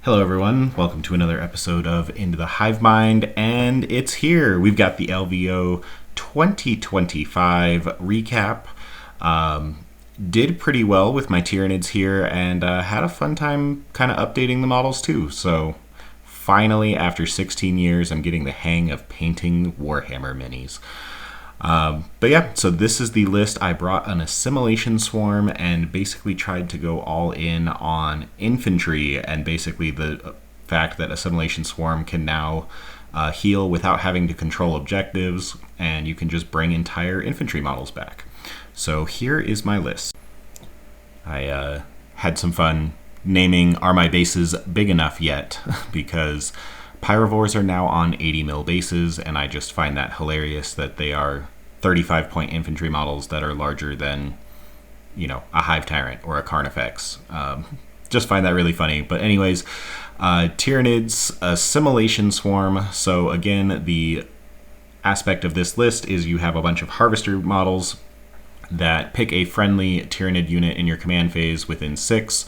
Hello, everyone. Welcome to another episode of Into the Hive Mind, and it's here. We've got the LVO 2025 recap. Did pretty well with my Tyranids here, and had a fun time kind of updating the models too. So, finally, after 16 years, I'm getting the hang of painting Warhammer minis. But yeah, so this is the list. I brought an Assimilation Swarm and basically tried to go all in on infantry, and basically the fact that Assimilation Swarm can now heal without having to control objectives, and you can just bring entire infantry models back. So here is my list. I had some fun naming, are my bases big enough yet? Because Pyrovores are now on 80 mil bases, and I just find that hilarious that they are 35-point infantry models that are larger than, a Hive Tyrant or a Carnifex. Just find that really funny. But anyways, Tyranids, Assimilation Swarm. So again, the aspect of this list is you have a bunch of Harvester models that pick a friendly Tyranid unit in your command phase within 6,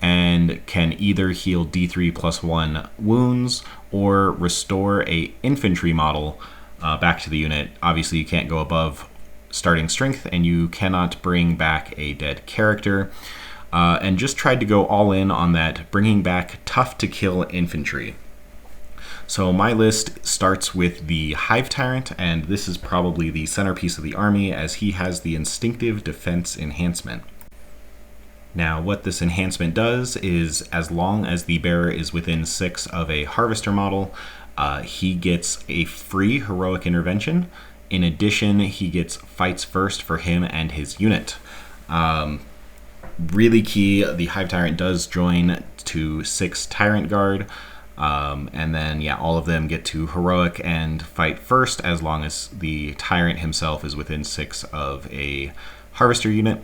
and can either heal D3 plus 1 wounds or restore a infantry model back to the unit. Obviously, you can't go above starting strength, and you cannot bring back a dead character. And just tried to go all in on that, bringing back tough to kill infantry. So my list starts with the Hive Tyrant, and this is probably the centerpiece of the army, as he has the Instinctive Defense Enhancement. Now, what this enhancement does is, as long as the bearer is within 6 of a Harvester model, he gets a free Heroic Intervention. In addition, he gets Fights First for him and his unit. Really key, the Hive Tyrant does join to 6 Tyrant Guard, and then, all of them get to Heroic and Fight First as long as the Tyrant himself is within 6 of a Harvester unit.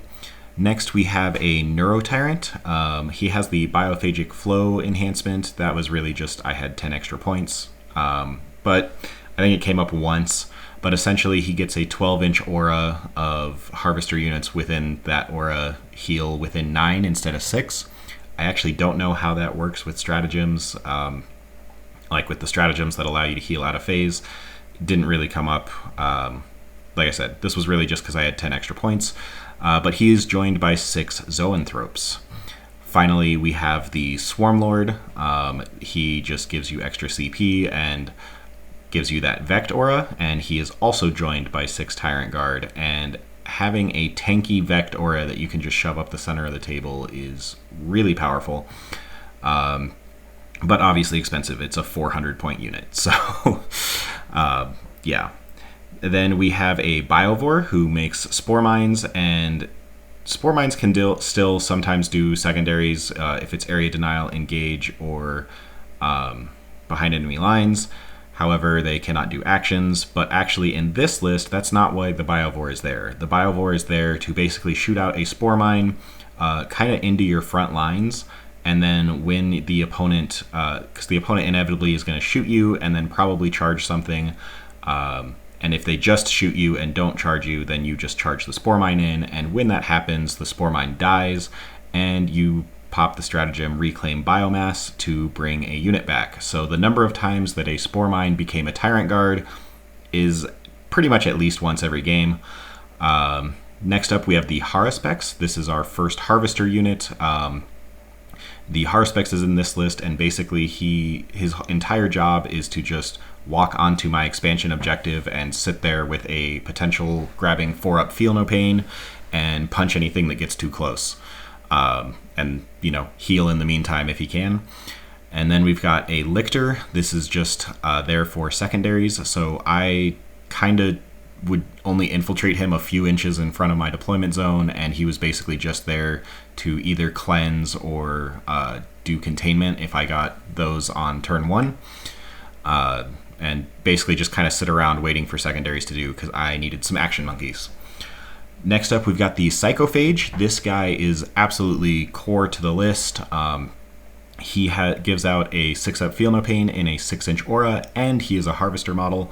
Next, we have a Neuro Tyrant. He has the Biophagic Flow enhancement. That was really just, I had 10 extra points. But I think it came up once. But essentially, he gets a 12-inch aura of Harvester units within that aura heal within 9 instead of 6. I actually don't know how that works with stratagems. Like with the stratagems that allow you to heal out of phase. Didn't really come up. Like I said, this was really just because I had 10 extra points. But he is joined by 6 Zoanthropes. Finally, we have the Swarm Lord. He just gives you extra CP and gives you that Vect aura, and he is also joined by 6 Tyrant Guard. And having a tanky Vect aura that you can just shove up the center of the table is really powerful. But obviously expensive. It's a 400-point unit. So, yeah. Then we have a Pyrovore who makes Spore Mines, and Spore Mines can still sometimes do secondaries if it's area denial, engage, or behind enemy lines. However, they cannot do actions, but actually in this list, that's not why the Pyrovore is there. The Pyrovore is there to basically shoot out a Spore Mine kind of into your front lines, and then when the opponent, because the opponent inevitably is going to shoot you and then probably charge something, and if they just shoot you and don't charge you, then you just charge the Spore Mine in, and when that happens, the Spore Mine dies, and you pop the stratagem Reclaim Biomass to bring a unit back. So the number of times that a Spore Mine became a Tyrant Guard is pretty much at least once every game. Next up, we have the Haruspex. This is our first Harvester unit. The Haruspex is in this list, and basically his entire job is to just walk onto my expansion objective and sit there with a potential grabbing 4-up Feel No Pain and punch anything that gets too close. And, heal in the meantime if he can. And then we've got a Lictor. This is just there for secondaries, so I kind of would only infiltrate him a few inches in front of my deployment zone, and he was basically just there to either cleanse or do containment if I got those on turn 1. And basically just kind of sit around waiting for secondaries to do because I needed some action monkeys. Next up, we've got the Psychophage. This guy is absolutely core to the list. He gives out a 6-up Feel No Pain in a 6-inch aura, and he is a Harvester model.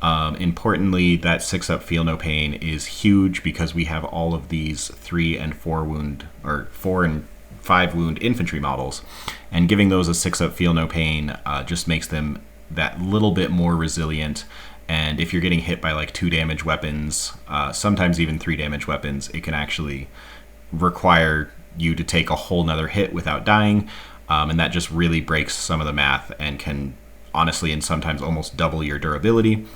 Importantly, that 6-up Feel No Pain is huge because we have all of these 3 and 4 wound, or 4 and 5 wound infantry models, and giving those a 6-up feel no pain just makes them that little bit more resilient. And if you're getting hit by like 2 damage weapons, sometimes even 3 damage weapons, it can actually require you to take a whole nother hit without dying, and that just really breaks some of the math and can honestly and sometimes almost double your durability.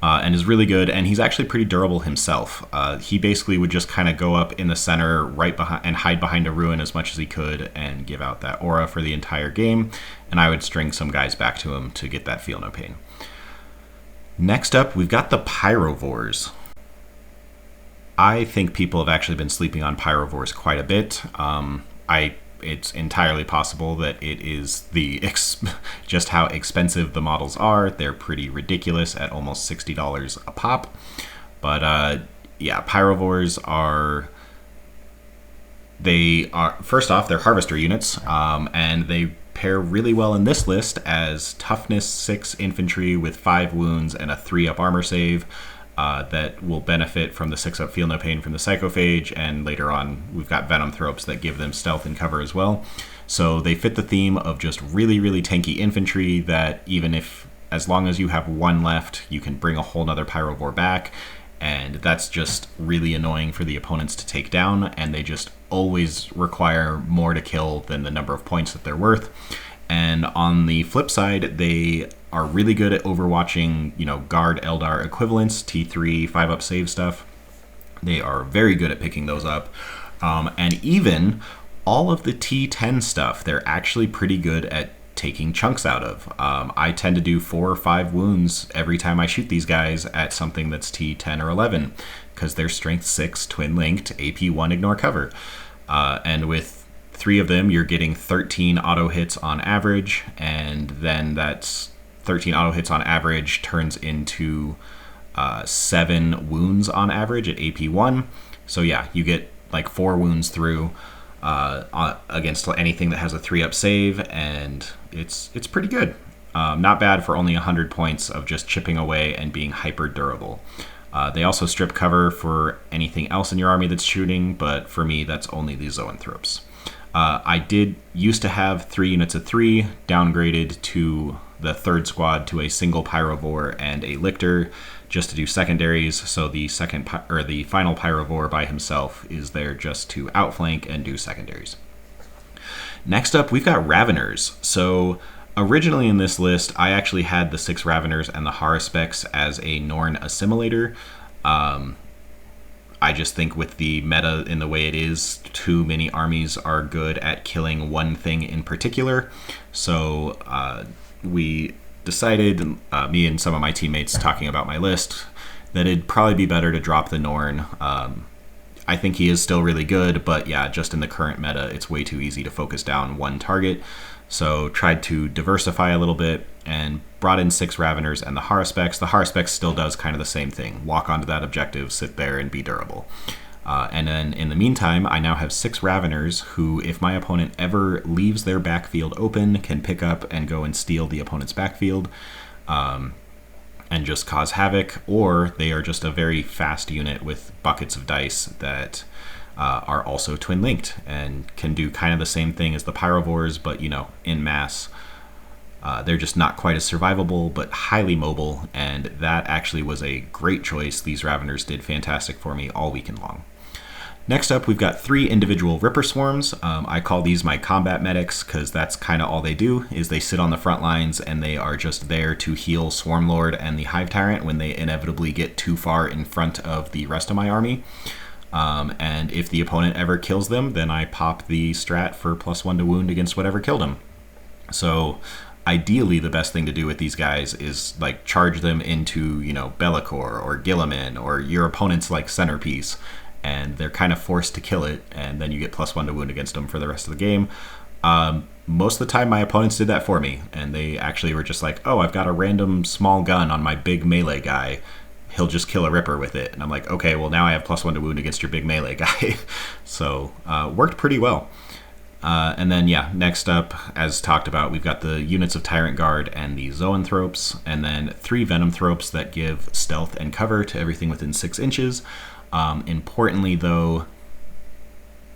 And is really good, and he's actually pretty durable himself. He basically would just kind of go up in the center right behind and hide behind a ruin as much as he could and give out that aura for the entire game, and I would string some guys back to him to get that feel no pain. Next up, we've got the Pyrovores. I think people have actually been sleeping on Pyrovores quite a bit. It's entirely possible that it is just how expensive the models are. They're pretty ridiculous at almost $60 a pop. But yeah, Pyrovores first off, they're harvester units, and they pair really well in this list as toughness 6 infantry with 5 wounds and a 3-up armor save. That will benefit from the 6-up feel no pain from the Psychophage, and later on we've got Venom Thropes that give them stealth and cover as well. So they fit the theme of just really, really tanky infantry that even if, as long as you have 1 left, you can bring a whole nother Pyrovore back, and that's just really annoying for the opponents to take down, and they just always require more to kill than the number of points that they're worth. And on the flip side, they are really good at overwatching, Guard Eldar equivalents, T3, 5-up save stuff. They are very good at picking those up. And even all of the T10 stuff, they're actually pretty good at taking chunks out of. I tend to do 4 or 5 wounds every time I shoot these guys at something that's T10 or 11, because they're Strength 6, Twin Linked, AP 1, Ignore Cover. And with 3 of them, you're getting 13 auto hits on average, and then that's 13 auto hits on average turns into 7 wounds on average at AP 1. So yeah, you get like 4 wounds through against anything that has a 3-up save, and it's pretty good. Not bad for only 100 points of just chipping away and being hyper durable. They also strip cover for anything else in your army that's shooting, but for me, that's only the Zoanthropes. I did used to have 3 units of 3, downgraded to the 3rd squad to a single Pyrovore and a Lictor just to do secondaries, so the final Pyrovore by himself is there just to outflank and do secondaries. Next up, we've got Raveners. So originally in this list, I actually had the 6 Raveners and the Haruspecs as a Norn Assimilator. I just think with the meta in the way it is, too many armies are good at killing one thing in particular. So we decided, me and some of my teammates talking about my list, that it'd probably be better to drop the Norn. I think he is still really good, but yeah, just in the current meta, it's way too easy to focus down one target. So tried to diversify a little bit and brought in 6 Raveners and the Haruspecs. The Haruspecs still does kind of the same thing. Walk onto that objective, sit there, and be durable. And then in the meantime, I now have 6 Raveners who, if my opponent ever leaves their backfield open, can pick up and go and steal the opponent's backfield and just cause havoc, or they are just a very fast unit with buckets of dice that are also twin linked and can do kind of the same thing as the Pyrovores, but in mass. They're just not quite as survivable, but highly mobile, and that actually was a great choice. These Raveners did fantastic for me all weekend long. Next up, we've got 3 individual Ripper Swarms. I call these my combat medics because that's kind of all they do, is they sit on the front lines and they are just there to heal Swarmlord and the Hive Tyrant when they inevitably get too far in front of the rest of my army. And if the opponent ever kills them, then I pop the strat for +1 to wound against whatever killed him. So ideally, the best thing to do with these guys is like charge them into, Be'lakor or Guilliman or your opponent's like centerpiece, and they're kind of forced to kill it, and then you get +1 to wound against them for the rest of the game. Most of the time, my opponents did that for me, and they actually were just like, oh, I've got a random small gun on my big melee guy. He'll just kill a Ripper with it. And I'm like, okay, well, now I have +1 to wound against your big melee guy. So, worked pretty well. And then, yeah, next up, as talked about, we've got the units of Tyrant Guard and the Zoanthropes, and then 3 Venom Thropes that give stealth and cover to everything within 6 inches. Importantly, though,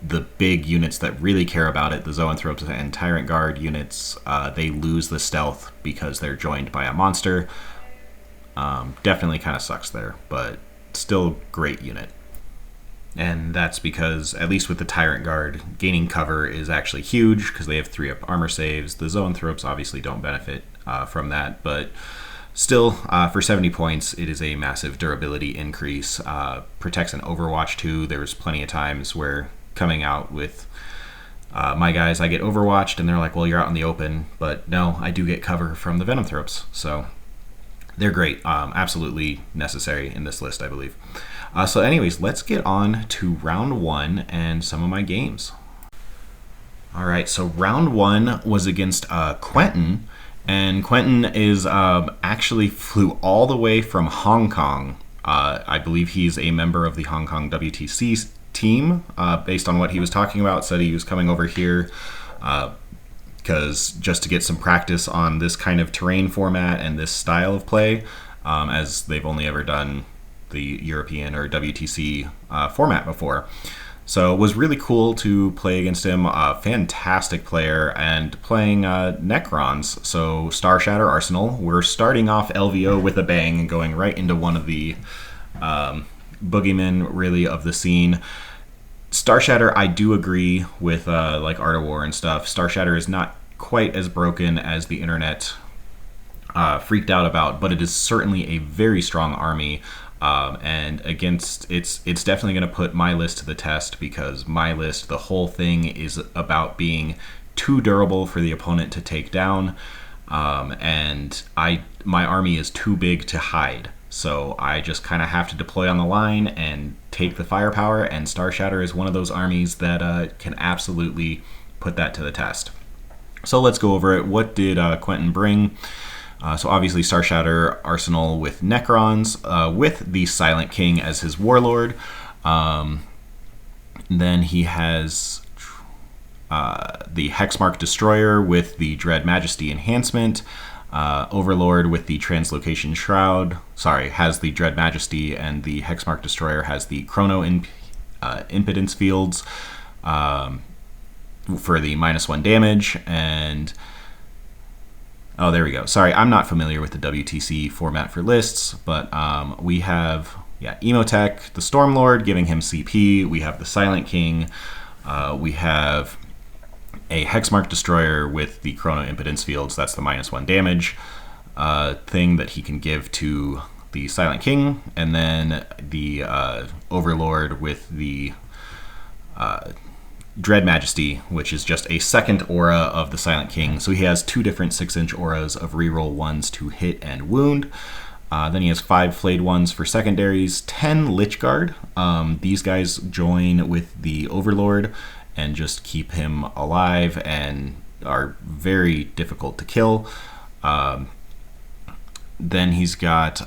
the big units that really care about it, the Zoanthropes and Tyrant Guard units, they lose the stealth because they're joined by a monster. Definitely kind of sucks there, but still great unit. And that's because, at least with the Tyrant Guard, gaining cover is actually huge because they have 3-up armor saves. The Zoanthropes obviously don't benefit from that, but still, for 70 points, it is a massive durability increase. Protects an Overwatch too. There's plenty of times where coming out with my guys, I get Overwatched, and they're like, well, you're out in the open. But no, I do get cover from the Venomthropes. So they're great. Absolutely necessary in this list, I believe. So anyways, let's get on to round 1 and some of my games. All right, so round 1 was against Quentin. And Quentin is actually flew all the way from Hong Kong. I believe he's a member of the Hong Kong WTC team, based on what he was talking about. Said he was coming over here because just to get some practice on this kind of terrain format and this style of play, as they've only ever done the European or WTC format before. So it was really cool to play against him. A fantastic player, and playing Necrons, so Star Shatter Arsenal. We're starting off LVO with a bang and going right into one of the boogeymen, really, of the scene. Star Shatter, I do agree with like Art of War and stuff. Star Shatter is not quite as broken as the internet freaked out about, but it is certainly a very strong army. And against it's definitely going to put my list to the test, because my list, the whole thing is about being too durable for the opponent to take down, and my army is too big to hide, so I just kind of have to deploy on the line and take the firepower, and Star Shatter is one of those armies that can absolutely put that to the test. So let's go over it. What did Quentin bring? So obviously Star Shatter Arsenal with Necrons, with the Silent King as his warlord. Then he has the Hexmark Destroyer with the Dread Majesty enhancement. Overlord with the Translocation Shroud. Has the Dread Majesty, and the Hexmark Destroyer has the Chrono Impedance Fields for the -1 damage. And oh, there we go. Sorry, I'm not familiar with the WTC format for lists, but we have, Emotech, the Stormlord, giving him CP. We have the Silent King. We have a Hexmark Destroyer with the Chrono Impedance Fields. That's the -1 damage thing that he can give to the Silent King. And then the Overlord with the Dread Majesty, which is just a second aura of the Silent King. So he has 2 different 6-inch auras of reroll 1s to hit and wound. Then he has 5 flayed 1s for secondaries, 10 Lich Guard. These guys join with the Overlord and just keep him alive and are very difficult to kill. Then he's got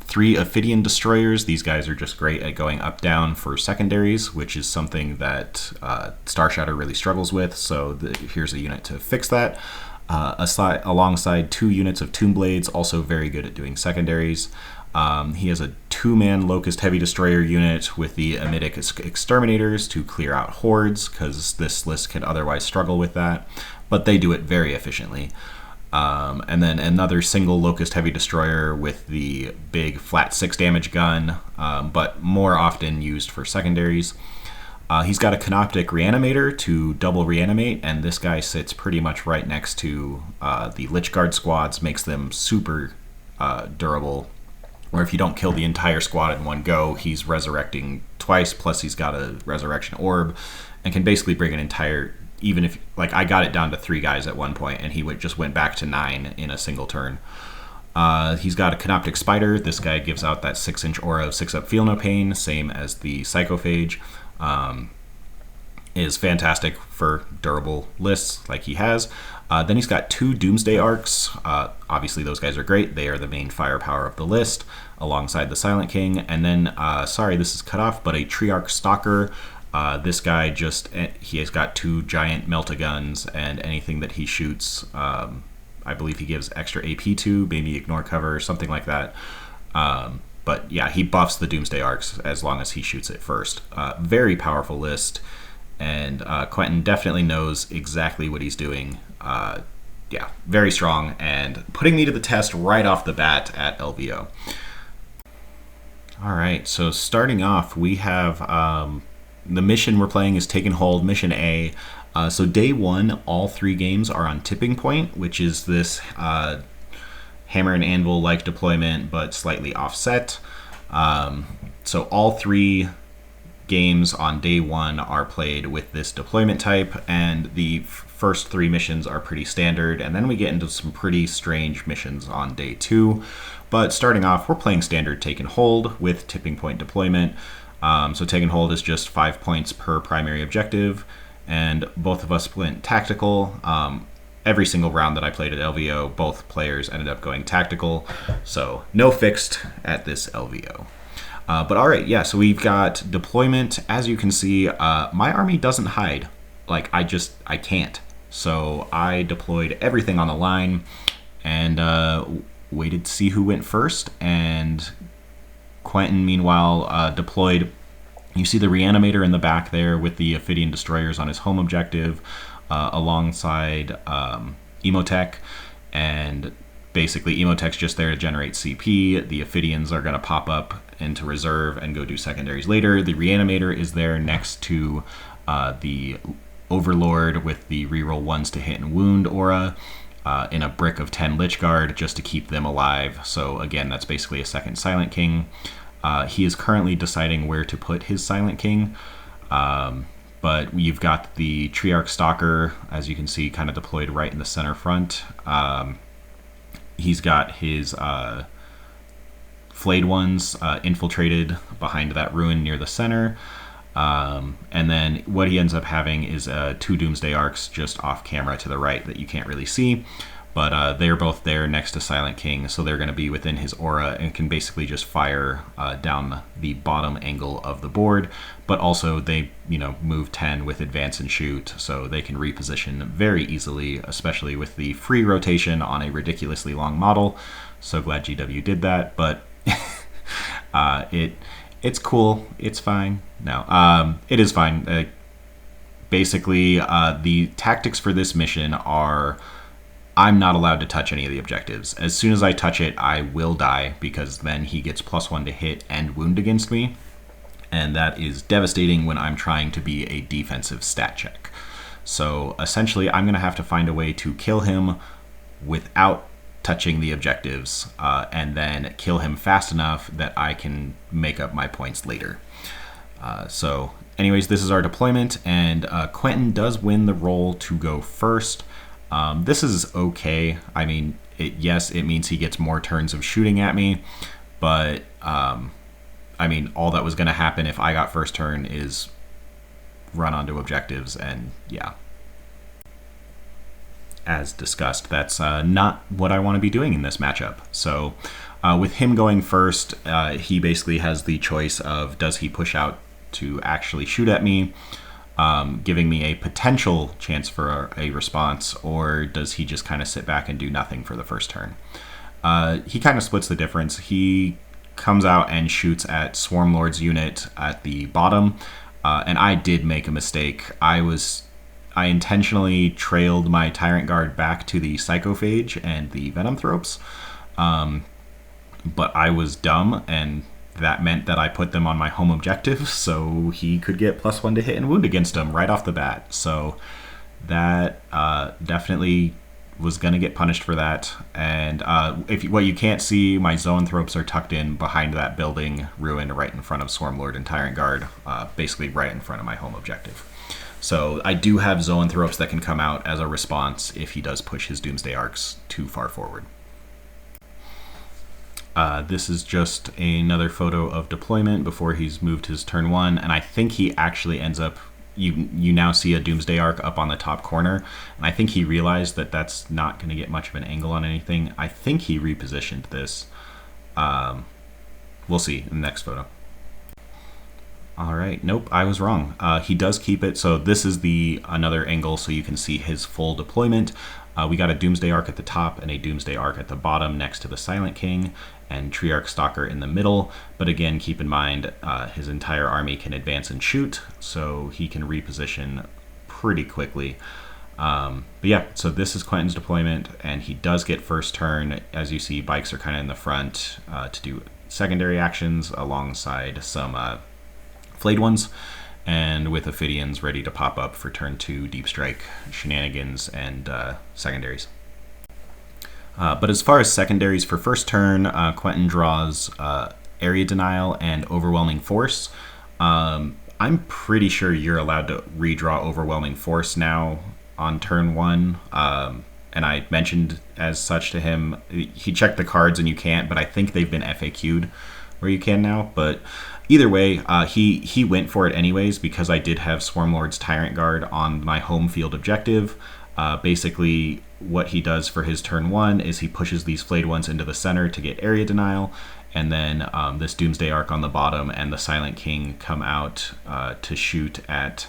3 Ophidian Destroyers. These guys are just great at going up-down for secondaries, which is something that Star Shatter really struggles with. So here's a unit to fix that. Alongside 2 units of Tomb Blades, also very good at doing secondaries. He has a 2-man Locust Heavy Destroyer unit with the Emitic Exterminators to clear out hordes, because this list can otherwise struggle with that, but they do it very efficiently. And then another single Locust Heavy Destroyer with the big flat 6 damage gun, but more often used for secondaries. He's got a Canoptic Reanimator to double reanimate, and this guy sits pretty much right next to the Lich Guard squads, makes them super durable, where if you don't kill the entire squad in one go, he's resurrecting twice, plus he's got a Resurrection Orb, and can basically bring an entire... Even if, like, I got it down to 3 guys at one point, and he just went back to 9 in a single turn. He's got a Canoptic Spider. This guy gives out that 6-inch aura of 6-up Feel No Pain, same as the Psychophage. Is fantastic for durable lists like he has. Then he's got 2 Doomsday Arcs. Obviously, those guys are great. They are the main firepower of the list, alongside the Silent King. And then, sorry, this is cut off, but a Triarch Stalker. This guy he has got 2 giant Melta-Guns, and anything that he shoots, I believe he gives extra AP to, maybe ignore cover or something like that. But yeah, he buffs the Doomsday Arcs as long as he shoots it first. Very powerful list. And Quentin definitely knows exactly what he's doing. Yeah, very strong, and putting me to the test right off the bat at LVO. All right, so starting off, we have the mission we're playing is Taken Hold, Mission A. So day one, all 3 games are on Tipping Point, which is this hammer and anvil-like deployment, but slightly offset. So all 3 games on day one are played with this deployment type, and the first 3 missions are pretty standard, and then we get into some pretty strange missions on day 2. But starting off, we're playing standard Take and Hold with Tipping Point deployment. So Take and Hold is just 5 points per primary objective, and both of us went tactical. Every single round that I played at LVO, both players ended up going tactical, so no fixed at this LVO. But all right, yeah, so we've got deployment. As you can see, my army doesn't hide. Like, I can't. So I deployed everything on the line and waited to see who went first. And Quentin, meanwhile, deployed. You see the Reanimator in the back there with the Ophidian Destroyers on his home objective alongside Emotech. And basically, Emotech's just there to generate CP. The Ophidians are going to pop up into reserve and go do secondaries later. The Reanimator is there next to the Overlord with the reroll 1s to hit and wound aura in a brick of 10 Lich Guard just to keep them alive. So again, that's basically a second Silent King. He is currently deciding where to put his Silent King. But you've got the Triarch Stalker, as you can see, kind of deployed right in the center front. He's got his Flayed Ones infiltrated behind that ruin near the center. And then what he ends up having is 2 Doomsday Arcs just off camera to the right that you can't really see. But they're both there next to Silent King, so they're going to be within his aura and can basically just fire down the bottom angle of the board. But also they, move 10 with advance and shoot, so they can reposition very easily, especially with the free rotation on a ridiculously long model. So glad GW did that, but it's cool. It's fine. No, it is fine. Basically, the tactics for this mission are I'm not allowed to touch any of the objectives. As soon as I touch it, I will die, because then he gets +1 to hit and wound against me. And that is devastating when I'm trying to be a defensive stat check. So essentially, I'm going to have to find a way to kill him without touching the objectives, and then kill him fast enough that I can make up my points later. So anyways, this is our deployment, and Quentin does win the role to go first. This is okay. I mean, yes, it means he gets more turns of shooting at me, but I mean, all that was going to happen if I got first turn is run onto objectives, and yeah. As discussed, that's not what I want to be doing in this matchup. So with him going first, he basically has the choice of, does he push out to actually shoot at me, giving me a potential chance for a response, or does he just kind of sit back and do nothing for the first turn? He kind of splits the difference. He comes out and shoots at Swarmlord's unit at the bottom, and I did make a mistake. I intentionally trailed my Tyrant Guard back to the Psychophage and the Venomthropes, but I was dumb, and that meant that I put them on my home objective, so he could get +1 to hit and wound against them right off the bat. So that definitely was going to get punished for that. And what you can't see, my Zoanthropes are tucked in behind that building ruin right in front of Swarmlord and Tyrant Guard, basically right in front of my home objective. So I do have Zoanthropes that can come out as a response if he does push his Doomsday Arcs too far forward. This is just another photo of deployment before he's moved his turn 1, and I think he actually ends up, you now see a Doomsday Arc up on the top corner, and I think he realized that that's not going to get much of an angle on anything. I think he repositioned this. We'll see in the next photo. All right. Nope, I was wrong. He does keep it. So this is the another angle so you can see his full deployment. We got a Doomsday Arc at the top and a Doomsday Arc at the bottom next to the Silent King, and Triarch Stalker in the middle. But again, keep in mind his entire army can advance and shoot, so he can reposition pretty quickly. But yeah, so this is Quentin's deployment, and he does get first turn. As you see, bikes are kind of in the front to do secondary actions alongside some flayed ones, and with Ophidians ready to pop up for turn 2 deep strike shenanigans and secondaries. But as far as secondaries for first turn, Quentin draws area denial and overwhelming force. I'm pretty sure you're allowed to redraw overwhelming force now on turn 1. And I mentioned as such to him. He checked the cards and you can't, but I think they've been FAQ'd where you can now. But either way, he went for it anyways because I did have Swarmlord's Tyrant Guard on my home field objective. Basically, what he does for his turn 1 is he pushes these flayed ones into the center to get area denial, and then this Doomsday Arc on the bottom and the Silent King come out to shoot at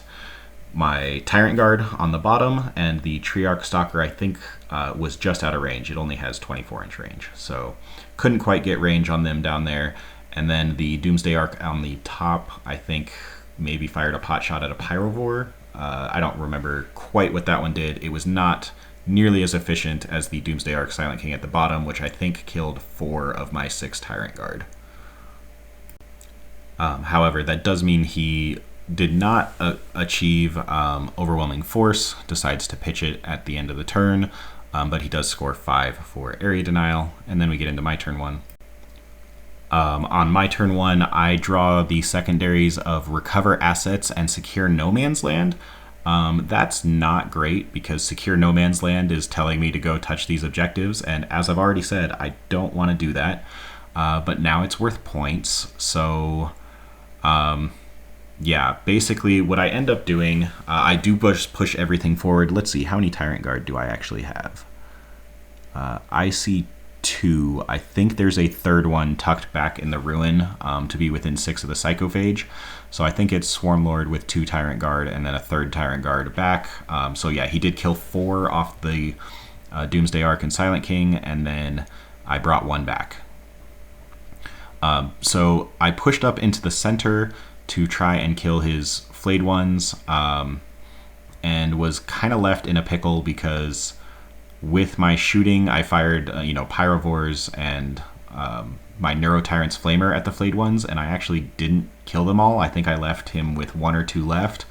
my Tyrant Guard on the bottom, and the Triarch Stalker I think was just out of range. It only has 24-inch range, so couldn't quite get range on them down there. And then the Doomsday Arc on the top, I think maybe fired a pot shot at a Pyrovore. I don't remember quite what that one did. It was not nearly as efficient as the Doomsday Arc Silent King at the bottom, which I think killed 4 of my 6 Tyrant Guard. However, that does mean he did not achieve overwhelming force, decides to pitch it at the end of the turn, but he does score 5 for area denial, and then we get into my turn 1. On my turn 1, I draw the secondaries of Recover Assets and Secure No Man's Land. That's not great because Secure No Man's Land is telling me to go touch these objectives, and as I've already said, I don't want to do that. But now it's worth points, so yeah, basically what I end up doing, I do push everything forward. Let's see, how many Tyrant Guard do I actually have? I see 2. I think there's a third one tucked back in the ruin to be within 6 of the Psychophage. So I think it's Swarmlord with 2 Tyrant Guard and then a third Tyrant Guard back. So yeah, he did kill 4 off the Doomsday Arc and Silent King, and then I brought 1 back. So I pushed up into the center to try and kill his flayed ones, and was kind of left in a pickle because with my shooting, I fired, Pyrovores and my Neurotyrant's Flamer at the flayed ones, and I actually didn't kill them all. I think I left him with 1 or 2 left.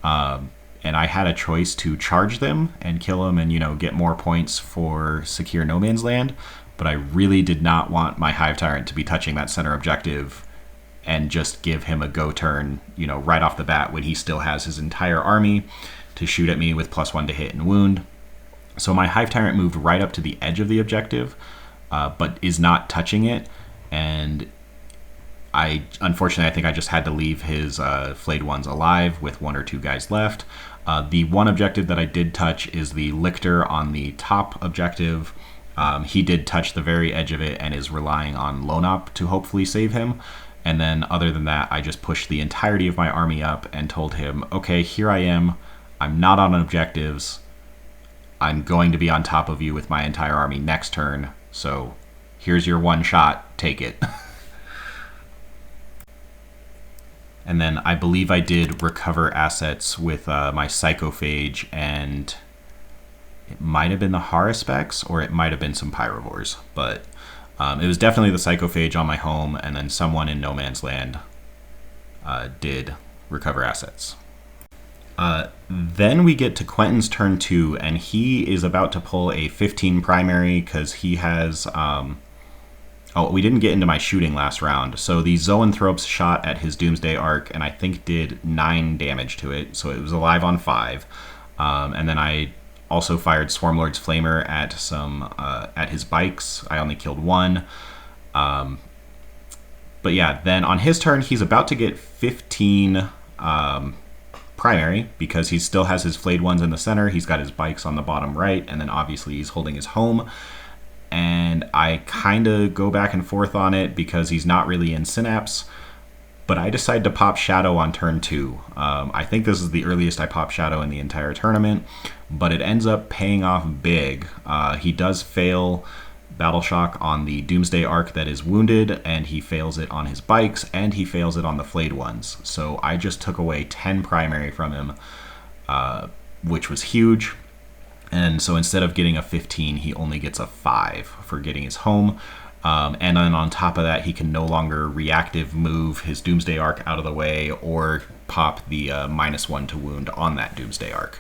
And I had a choice to charge them and kill them and, get more points for Secure No Man's Land, but I really did not want my Hive Tyrant to be touching that center objective and just give him a go turn, right off the bat when he still has his entire army to shoot at me with +1 to hit and wound. So my Hive Tyrant moved right up to the edge of the objective, but is not touching it, and unfortunately I think I just had to leave his flayed ones alive with 1 or 2 guys left. The one objective that I did touch is the Lictor on the top objective. He did touch the very edge of it and is relying on Lonop to hopefully save him. And then other than that, I just pushed the entirety of my army up and told him, okay, here I am. I'm not on objectives. I'm going to be on top of you with my entire army next turn. So here's your 1 shot. Take it. And then I believe I did recover assets with my Psychophage, and it might have been the Haruspex or it might have been some Pyrovores, but it was definitely the Psychophage on my home, and then someone in No Man's Land did recover assets. Then we get to Quentin's turn 2, and he is about to pull a 15 primary because he has... we didn't get into my shooting last round. So the Zoanthropes shot at his Doomsday Arc, and I think did 9 damage to it, so it was alive on 5. And then I also fired Swarmlord's Flamer at some at his bikes. I only killed 1. But yeah, then on his turn, he's about to get 15 primary because he still has his flayed ones in the center. He's got his bikes on the bottom right, and then obviously he's holding his home. And I kind of go back and forth on it because he's not really in Synapse. but I decided to pop Shadow on turn 2. I think this is the earliest I pop Shadow in the entire tournament, but it ends up paying off big. He does fail Battle Shock on the Doomsday Arc that is wounded, and he fails it on his bikes, and he fails it on the flayed ones. So I just took away 10 primary from him, which was huge. And so instead of getting a 15, he only gets a 5 for getting his home. And then on top of that, he can no longer reactive move his Doomsday Arc out of the way or pop the -1 to wound on that Doomsday Arc.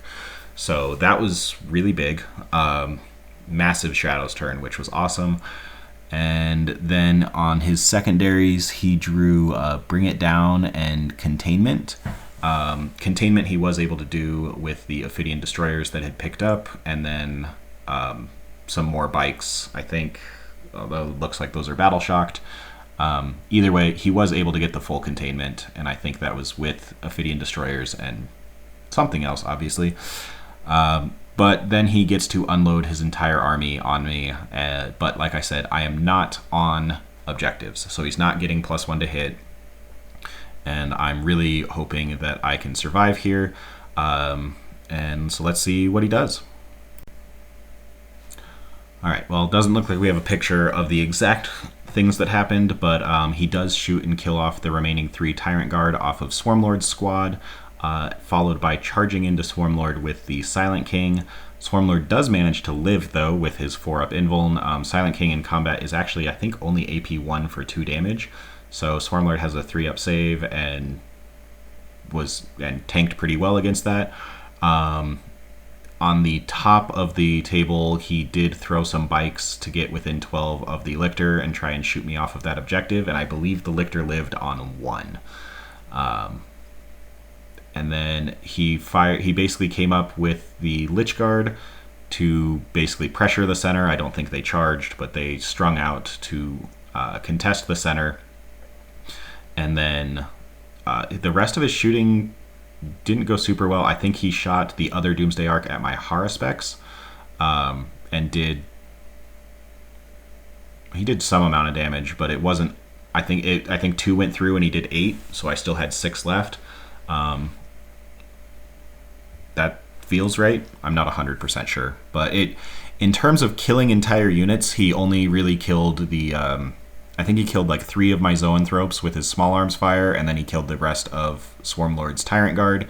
So that was really big. Massive Shadows turn, which was awesome. And then on his secondaries, he drew Bring It Down and Containment. Containment he was able to do with the Ophidian Destroyers that had picked up, and then some more bikes, I think, although it looks like those are battle shocked. Either way, he was able to get the full containment, and I think that was with Ophidian Destroyers and something else, obviously. But then he gets to unload his entire army on me. But like I said, I am not on objectives, so he's not getting +1 to hit. And I'm really hoping that I can survive here. And so let's see what he does. All right, well, it doesn't look like we have a picture of the exact things that happened, but he does shoot and kill off the remaining 3 Tyrant Guard off of Swarmlord's squad, followed by charging into Swarmlord with the Silent King. Swarmlord does manage to live, though, with his 4-up invuln. Silent King in combat is actually, I think, only AP1 for 2 damage. So Swarmlord has a 3-up save and tanked pretty well against that. On the top of the table, he did throw some bikes to get within 12 of the Lictor and try and shoot me off of that objective, and I believe the Lictor lived on 1. And then he basically came up with the Lich Guard to basically pressure the center. I don't think they charged, but they strung out to contest the center. And then the rest of his shooting didn't go super well. I think he shot the other Doomsday Arc at my Haruspex, and did some amount of damage, but it wasn't. I think 2 went through and he did 8, so I still had 6 left. That feels right. I'm not 100% sure, but in terms of killing entire units, he only really killed the. I think he killed like 3 of my Zoanthropes with his small arms fire, and then he killed the rest of Swarmlord's Tyrant Guard,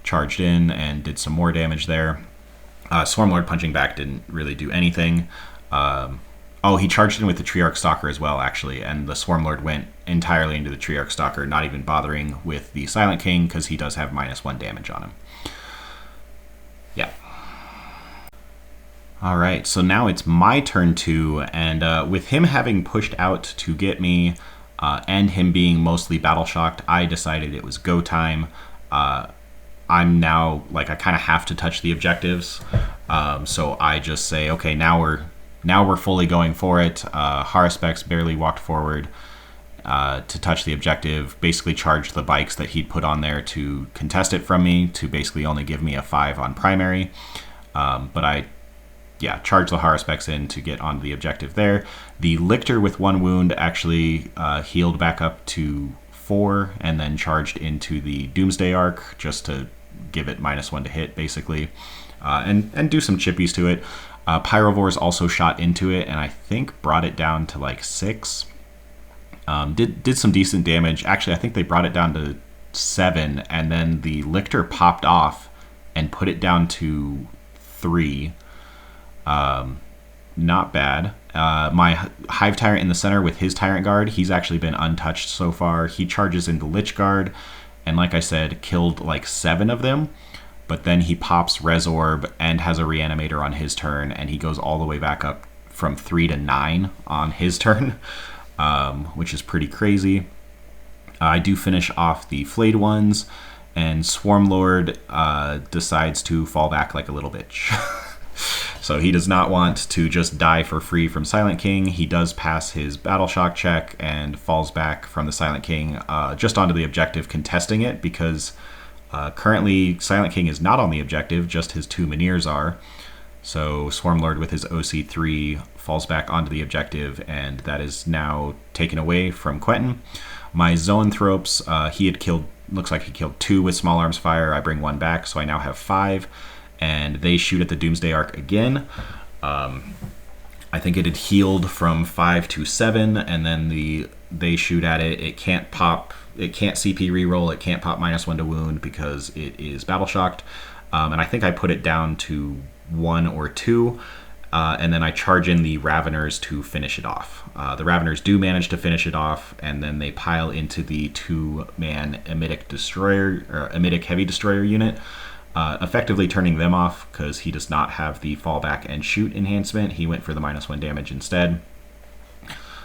charged in and did some more damage there. Swarmlord punching back didn't really do anything. He charged in with the Triarch Stalker as well, actually, and the Swarmlord went entirely into the Triarch Stalker, not even bothering with the Silent King because he does have -1 damage on him. Yeah. All right, so now it's my turn 2, and with him having pushed out to get me, and him being mostly battle shocked, I decided it was go time. I'm now, like, I kind of have to touch the objectives, so I just say, okay, now we're fully going for it. Haruspex barely walked forward to touch the objective, basically charged the bikes that he'd put on there to contest it from me, to basically only give me a 5 on primary, but I charge the Haruspex in to get onto the objective there. The Lictor with 1 wound actually healed back up to 4 and then charged into the Doomsday Arc just to give it -1 to hit, basically, and do some chippies to it. Pyrovores also shot into it and I think brought it down to like 6. Did some decent damage. Actually, I think they brought it down to 7, and then the Lictor popped off and put it down to 3. Not bad. My Hive Tyrant in the center with his Tyrant Guard, he's actually been untouched so far. He charges into Lich Guard, and like I said, killed like 7 of them, but then he pops Resorb and has a Reanimator on his turn, and he goes all the way back up from 3 to 9 on his turn, which is pretty crazy. I do finish off the flayed ones, and Swarmlord decides to fall back like a little bitch. So he does not want to just die for free from Silent King. He does pass his Battle Shock check and falls back from the Silent King just onto the objective, contesting it, because currently Silent King is not on the objective, just his 2 Miniers are. So Swarmlord with his OC3 falls back onto the objective, and that is now taken away from Quentin. My Zoanthropes, he had killed, looks like he killed 2 with small arms fire. I bring 1 back, so I now have 5. And they shoot at the Doomsday Ark again. I think it had healed from 5 to 7, and then they shoot at it. It can't pop. It can't CP reroll. It can't pop -1 to wound because it is battle shocked. And I think I put it down to 1 or 2. And then I charge in the Raveners to finish it off. The Raveners do manage to finish it off, and then they pile into the 2-man Emitic Destroyer or Emitic Heavy Destroyer unit. Effectively turning them off because he does not have the fallback and shoot enhancement. He went for the -1 damage instead.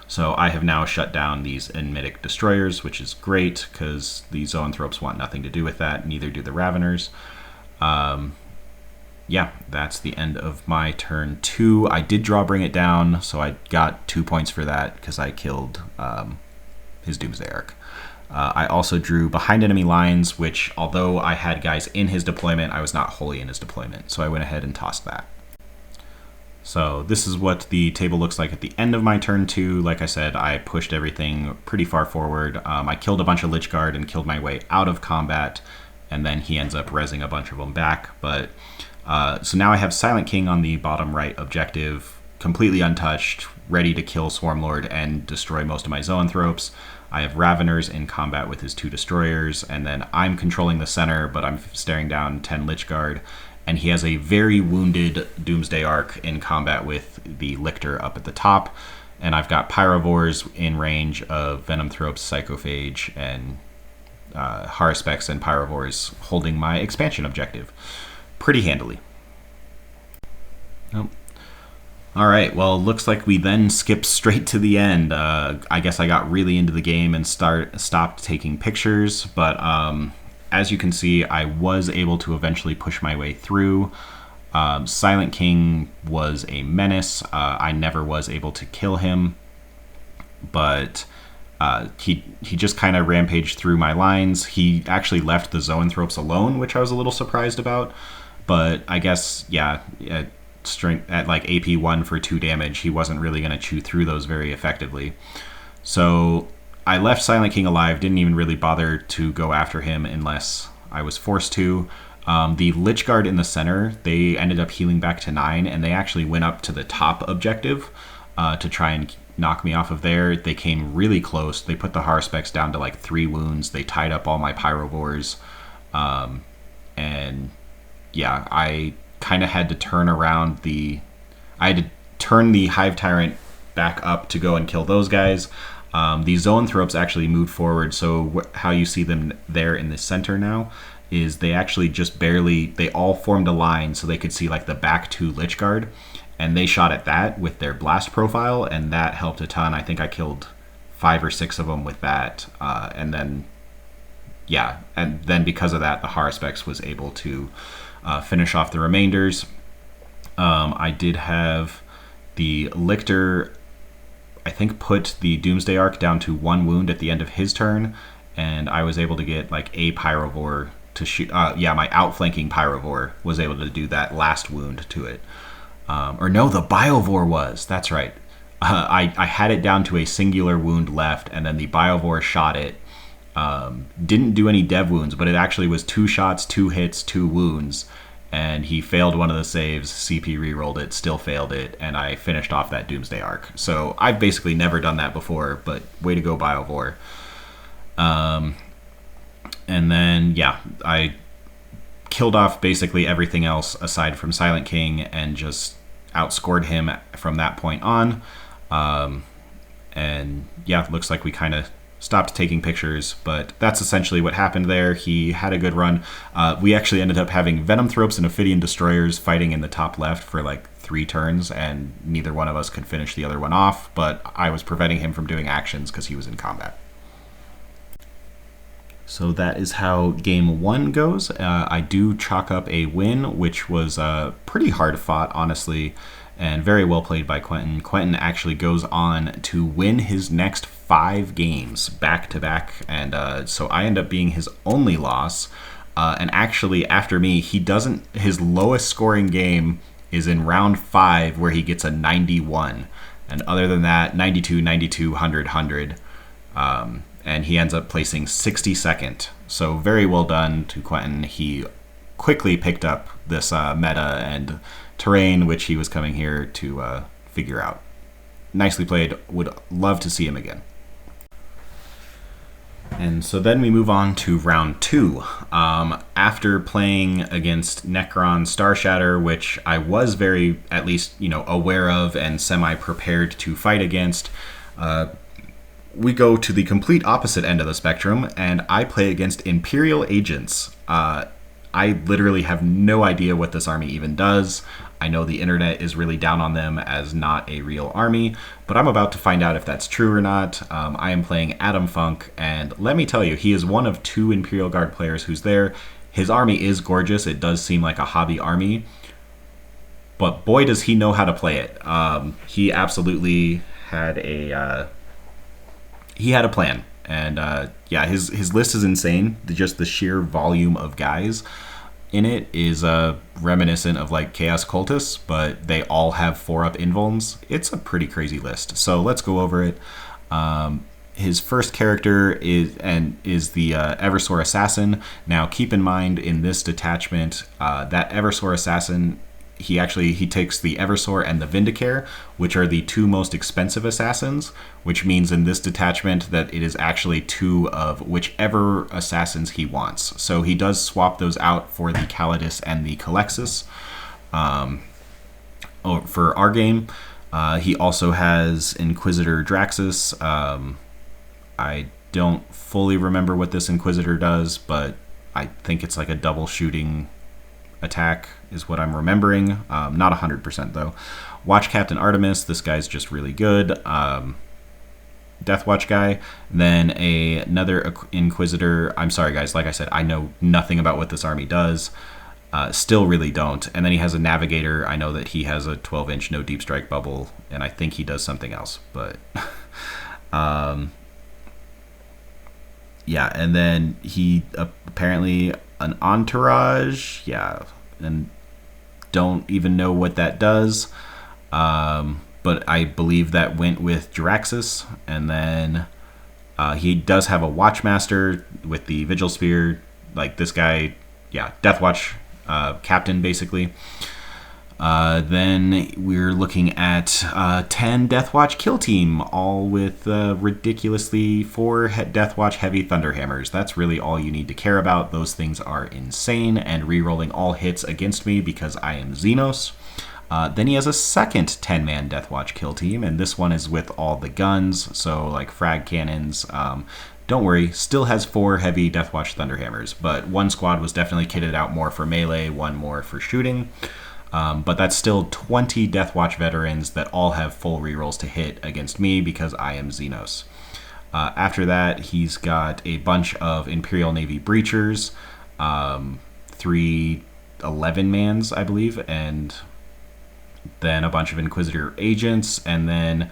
So I have now shut down these Emitic Destroyers, which is great because the Zoanthropes want nothing to do with that. Neither do the Raveners. Yeah, that's the end of my turn 2. I did draw Bring It Down, so I got 2 points for that because I killed his Doomsday Ark. I also drew Behind Enemy Lines, which, although I had guys in his deployment, I was not wholly in his deployment. So I went ahead and tossed that. So this is what the table looks like at the end of my turn 2. Like I said, I pushed everything pretty far forward. I killed a bunch of Lich Guard and killed my way out of combat, and then he ends up rezzing a bunch of them back. But so now I have Silent King on the bottom right objective, completely untouched, ready to kill Swarmlord and destroy most of my Zoanthropes. I have Raveners in combat with his 2 Destroyers, and then I'm controlling the center, but I'm staring down 10 Lich Guard, and he has a very wounded Doomsday Ark in combat with the Lictor up at the top, and I've got Pyrovores in range of Venomthropes, Psychophage, and Haruspex and Pyrovores holding my expansion objective pretty handily. Nope. All right, well, looks like we then skip straight to the end. I guess I got really into the game and stopped taking pictures, but as you can see, I was able to eventually push my way through. Silent King was a menace. I never was able to kill him, but he just kind of rampaged through my lines. He actually left the Zoanthropes alone, which I was a little surprised about, but I guess, yeah, strength at like AP 1 for 2 damage, he wasn't really going to chew through those very effectively. So I left Silent King alive, didn't even really bother to go after him unless I was forced to. The Lich Guard in the center, they ended up healing back to 9, and they actually went up to the top objective to try and knock me off of there. They came really close. They put the Haruspex down to like 3 wounds. They tied up all my Pyrovores. And yeah, I kind of had to turn around I had to turn the Hive Tyrant back up to go and kill those guys. The Zoanthropes actually moved forward, so how you see them there in the center now is they actually just barely, they all formed a line so they could see like the back 2 Lich Guard, and they shot at that with their blast profile, and that helped a ton. I think I killed 5 or 6 of them with that, and then because of that, the Haruspex was able to finish off the remainders. I did have the Lictor, I think, put the Doomsday Ark down to 1 wound at the end of his turn, and I was able to get like a Pyrovore to shoot. My outflanking Pyrovore was able to do that last wound to it. Or no, the Biovore was. That's right. I had it down to a singular wound left, and then the Biovore shot it. Didn't do any dev wounds, but it actually was 2 shots, 2 hits, 2 wounds, and he failed one of the saves, CP rerolled it, still failed it, and I finished off that Doomsday Ark. So I've basically never done that before, but way to go, Biovore. And then, yeah, I killed off basically everything else aside from Silent King and just outscored him from that point on. And yeah, it looks like we kind of stopped taking pictures, but that's essentially what happened there. He had a good run. We actually ended up having Venomthropes and Ophidian Destroyers fighting in the top left for like 3 turns, and neither one of us could finish the other one off, but I was preventing him from doing actions because he was in combat. So that is how game 1 goes. I do chalk up a win, which was pretty hard fought, honestly, and very well played by Quentin. Quentin actually goes on to win his next 5 games back to back, and so I end up being his only loss. And actually, after me, his lowest scoring game is in round 5, where he gets a 91. And other than that, 92, 92, 100, 100. and he ends up placing 62nd. So very well done to Quentin. He quickly picked up this meta and terrain, which he was coming here to figure out. Nicely played. Would love to see him again. And so then we move on to round 2. After playing against Necron Starshatter, which I was very, at least, aware of and semi-prepared to fight against, we go to the complete opposite end of the spectrum, and I play against Imperial agents. I literally have no idea what this army even does. I know the internet is really down on them as not a real army, but I'm about to find out if that's true or not. I am playing Adam Funk, and let me tell you, he is one of 2 Imperial Guard players who's there. His army is gorgeous. It does seem like a hobby army, but boy does he know how to play it. He absolutely had a plan. And his list is insane. Just the sheer volume of guys in it is reminiscent of like Chaos Cultists, but they all have 4-up invulns. It's a pretty crazy list. So let's go over it. His first character is the Eversor Assassin. Now keep in mind in this detachment, that Eversor Assassin, he takes the Eversor and the Vindicare, which are the 2 most expensive assassins, which means in this detachment that it is actually 2 of whichever assassins he wants. So he does swap those out for the Calidus and the Calexis for our game. He also has Inquisitor Draxus. I don't fully remember what this Inquisitor does, but I think it's like a double shooting attack is what I'm remembering. Not 100% though. Watch Captain Artemis. This guy's just really good. Deathwatch guy. Then another Inquisitor. I'm sorry guys, like I said, I know nothing about what this army does. Still really don't. And then he has a Navigator. I know that he has a 12-inch no deep strike bubble, and I think he does something else, but yeah, and then he apparently an entourage, and don't even know what that does, but I believe that went with Draxus. And then he does have a Watchmaster with the Vigil Spear, like this guy, Deathwatch captain basically. Then we're looking at 10 Deathwatch kill team, all with ridiculously 4 Deathwatch heavy Thunderhammers. That's really all you need to care about. Those things are insane and re-rolling all hits against me because I am Xenos. Then he has a second 10-man Deathwatch kill team, and this one is with all the guns, so like frag cannons. Don't worry, still has 4 heavy Deathwatch Thunderhammers, but one squad was definitely kitted out more for melee, one more for shooting. But that's still 20 Deathwatch veterans that all have full rerolls to hit against me because I am Xenos. After that, he's got a bunch of Imperial Navy Breachers, 3 11-mans, I believe, and then a bunch of Inquisitor agents, and then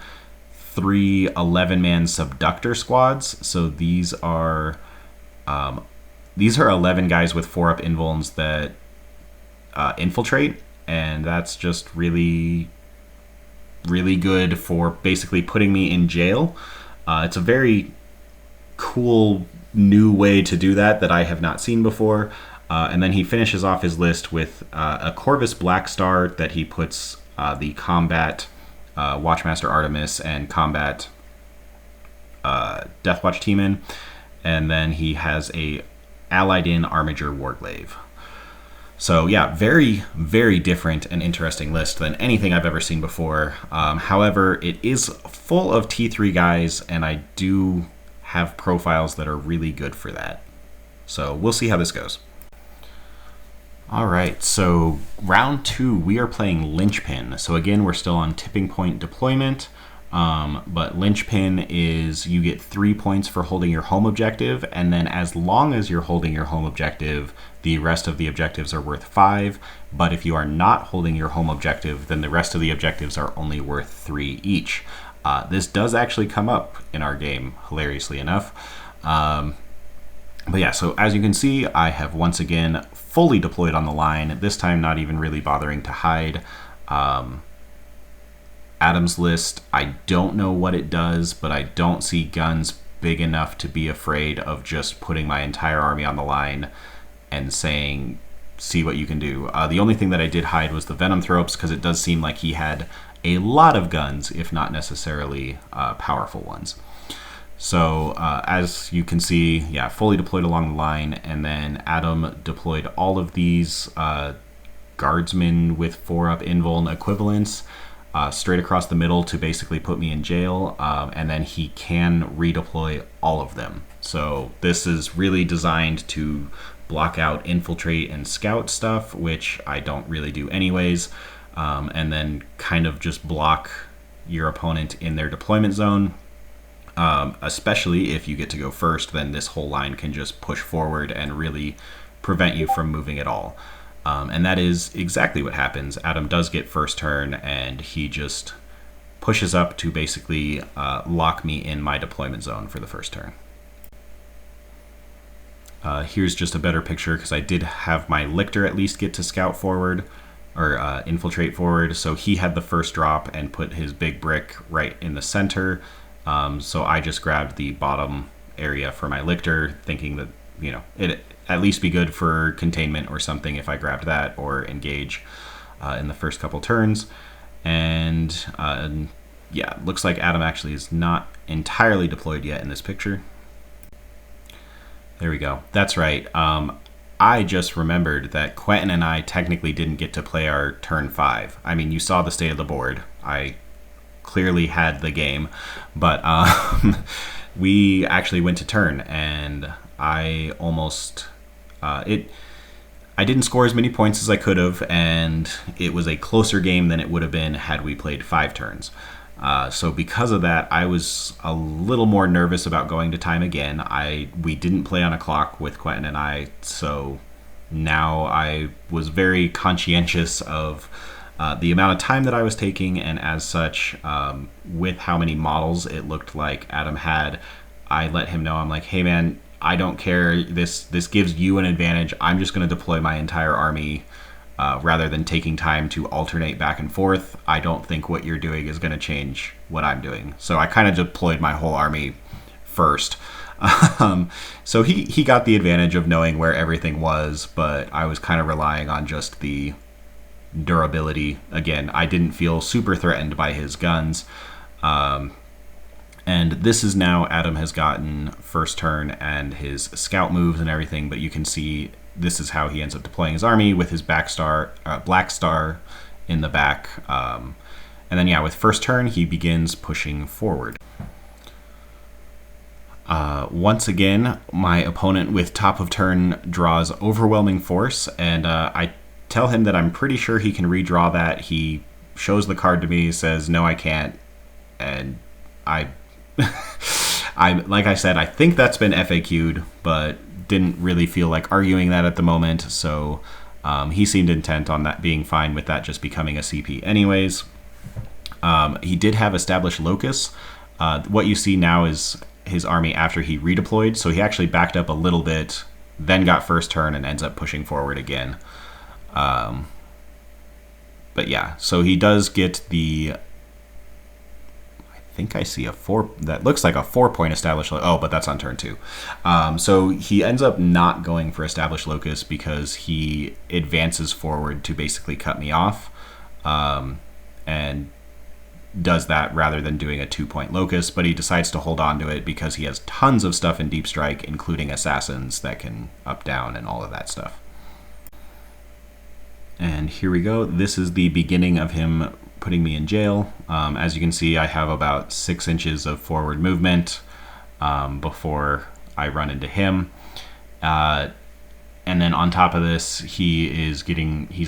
3 11-man Subductor squads. So these are 11 guys with 4-up invulns that infiltrate. And that's just really, really good for basically putting me in jail. It's a very cool new way to do that I have not seen before. And then he finishes off his list with a Corvus Black Star that he puts the Combat Watchmaster Artemis and Combat Deathwatch team in. And then he has a Allied in Armiger Warglaive. So yeah, very, very different and interesting list than anything I've ever seen before. However, it is full of T3 guys, and I do have profiles that are really good for that. So we'll see how this goes. All right, so round 2, we are playing Linchpin. So again, we're still on tipping point deployment. But Linchpin is you get 3 points for holding your home objective, and then as long as you're holding your home objective, the rest of the objectives are worth 5. But if you are not holding your home objective, then the rest of the objectives are only worth 3 each. This does actually come up in our game, hilariously enough. But yeah, so as you can see, I have once again fully deployed on the line, this time not even really bothering to hide. Adam's list, I don't know what it does, but I don't see guns big enough to be afraid of just putting my entire army on the line and saying, see what you can do. The only thing that I did hide was the Venom Thropes, because it does seem like he had a lot of guns, if not necessarily powerful ones. So as you can see, yeah, fully deployed along the line, and then Adam deployed all of these guardsmen with 4-up invuln equivalents straight across the middle to basically put me in jail, and then he can redeploy all of them. So this is really designed to block out infiltrate and scout stuff, which I don't really do anyways, and then kind of just block your opponent in their deployment zone. Especially if you get to go first, then this whole line can just push forward and really prevent you from moving at all. And that is exactly what happens. Adam does get first turn, and he just pushes up to basically lock me in my deployment zone for the first turn. Here's just a better picture, because I did have my Lictor at least get to scout forward, or infiltrate forward, so he had the first drop and put his big brick right in the center. So I just grabbed the bottom area for my Lictor, thinking that, you know, it'd at least be good for containment or something if I grabbed that, or engage in the first couple turns. And yeah, looks like Adam actually is not entirely deployed yet in this picture. There we go. That's right. I just remembered that Quentin and I technically didn't get to play our turn 5. I mean, you saw the state of the board. I clearly had the game, but we actually went to turn, and I almost I didn't score as many points as I could have, and it was a closer game than it would have been had we played 5 turns. So because of that, I was a little more nervous about going to time again. We didn't play on a clock with Quentin and I, so now I was very conscientious of the amount of time that I was taking, and as such, with how many models it looked like Adam had, I let him know, I'm like, hey man, I don't care, this gives you an advantage, I'm just going to deploy my entire army rather than taking time to alternate back and forth. I don't think what you're doing is going to change what I'm doing. So I kind of deployed my whole army first. So he got the advantage of knowing where everything was, but I was kind of relying on just the durability. Again, I didn't feel super threatened by his guns. And this is now Adam has gotten first turn and his scout moves and everything, but you can see this is how he ends up deploying his army with his black star in the back. And then, yeah, with first turn, he begins pushing forward. Once again, my opponent with top of turn draws overwhelming force, and I tell him that I'm pretty sure he can redraw that. He shows the card to me, says, no, I can't. And I like I said, I think that's been FAQ'd, but didn't really feel like arguing that at the moment, so he seemed intent on that being fine with that just becoming a CP anyways. He did have established locus. What you see now is his army after he redeployed, so he actually backed up a little bit, then got first turn and ends up pushing forward again. But yeah, so he does get the, I think I see a 4, that looks like a 4-point established, oh, but that's on turn 2. So he ends up not going for established locus because he advances forward to basically cut me off, and does that rather than doing a 2-point locus, but he decides to hold on to it because he has tons of stuff in Deep Strike, including assassins that can up, down, and all of that stuff. And here we go. This is the beginning of him putting me in jail. As you can see, I have about 6 inches of forward movement before I run into him. And then on top of this, he's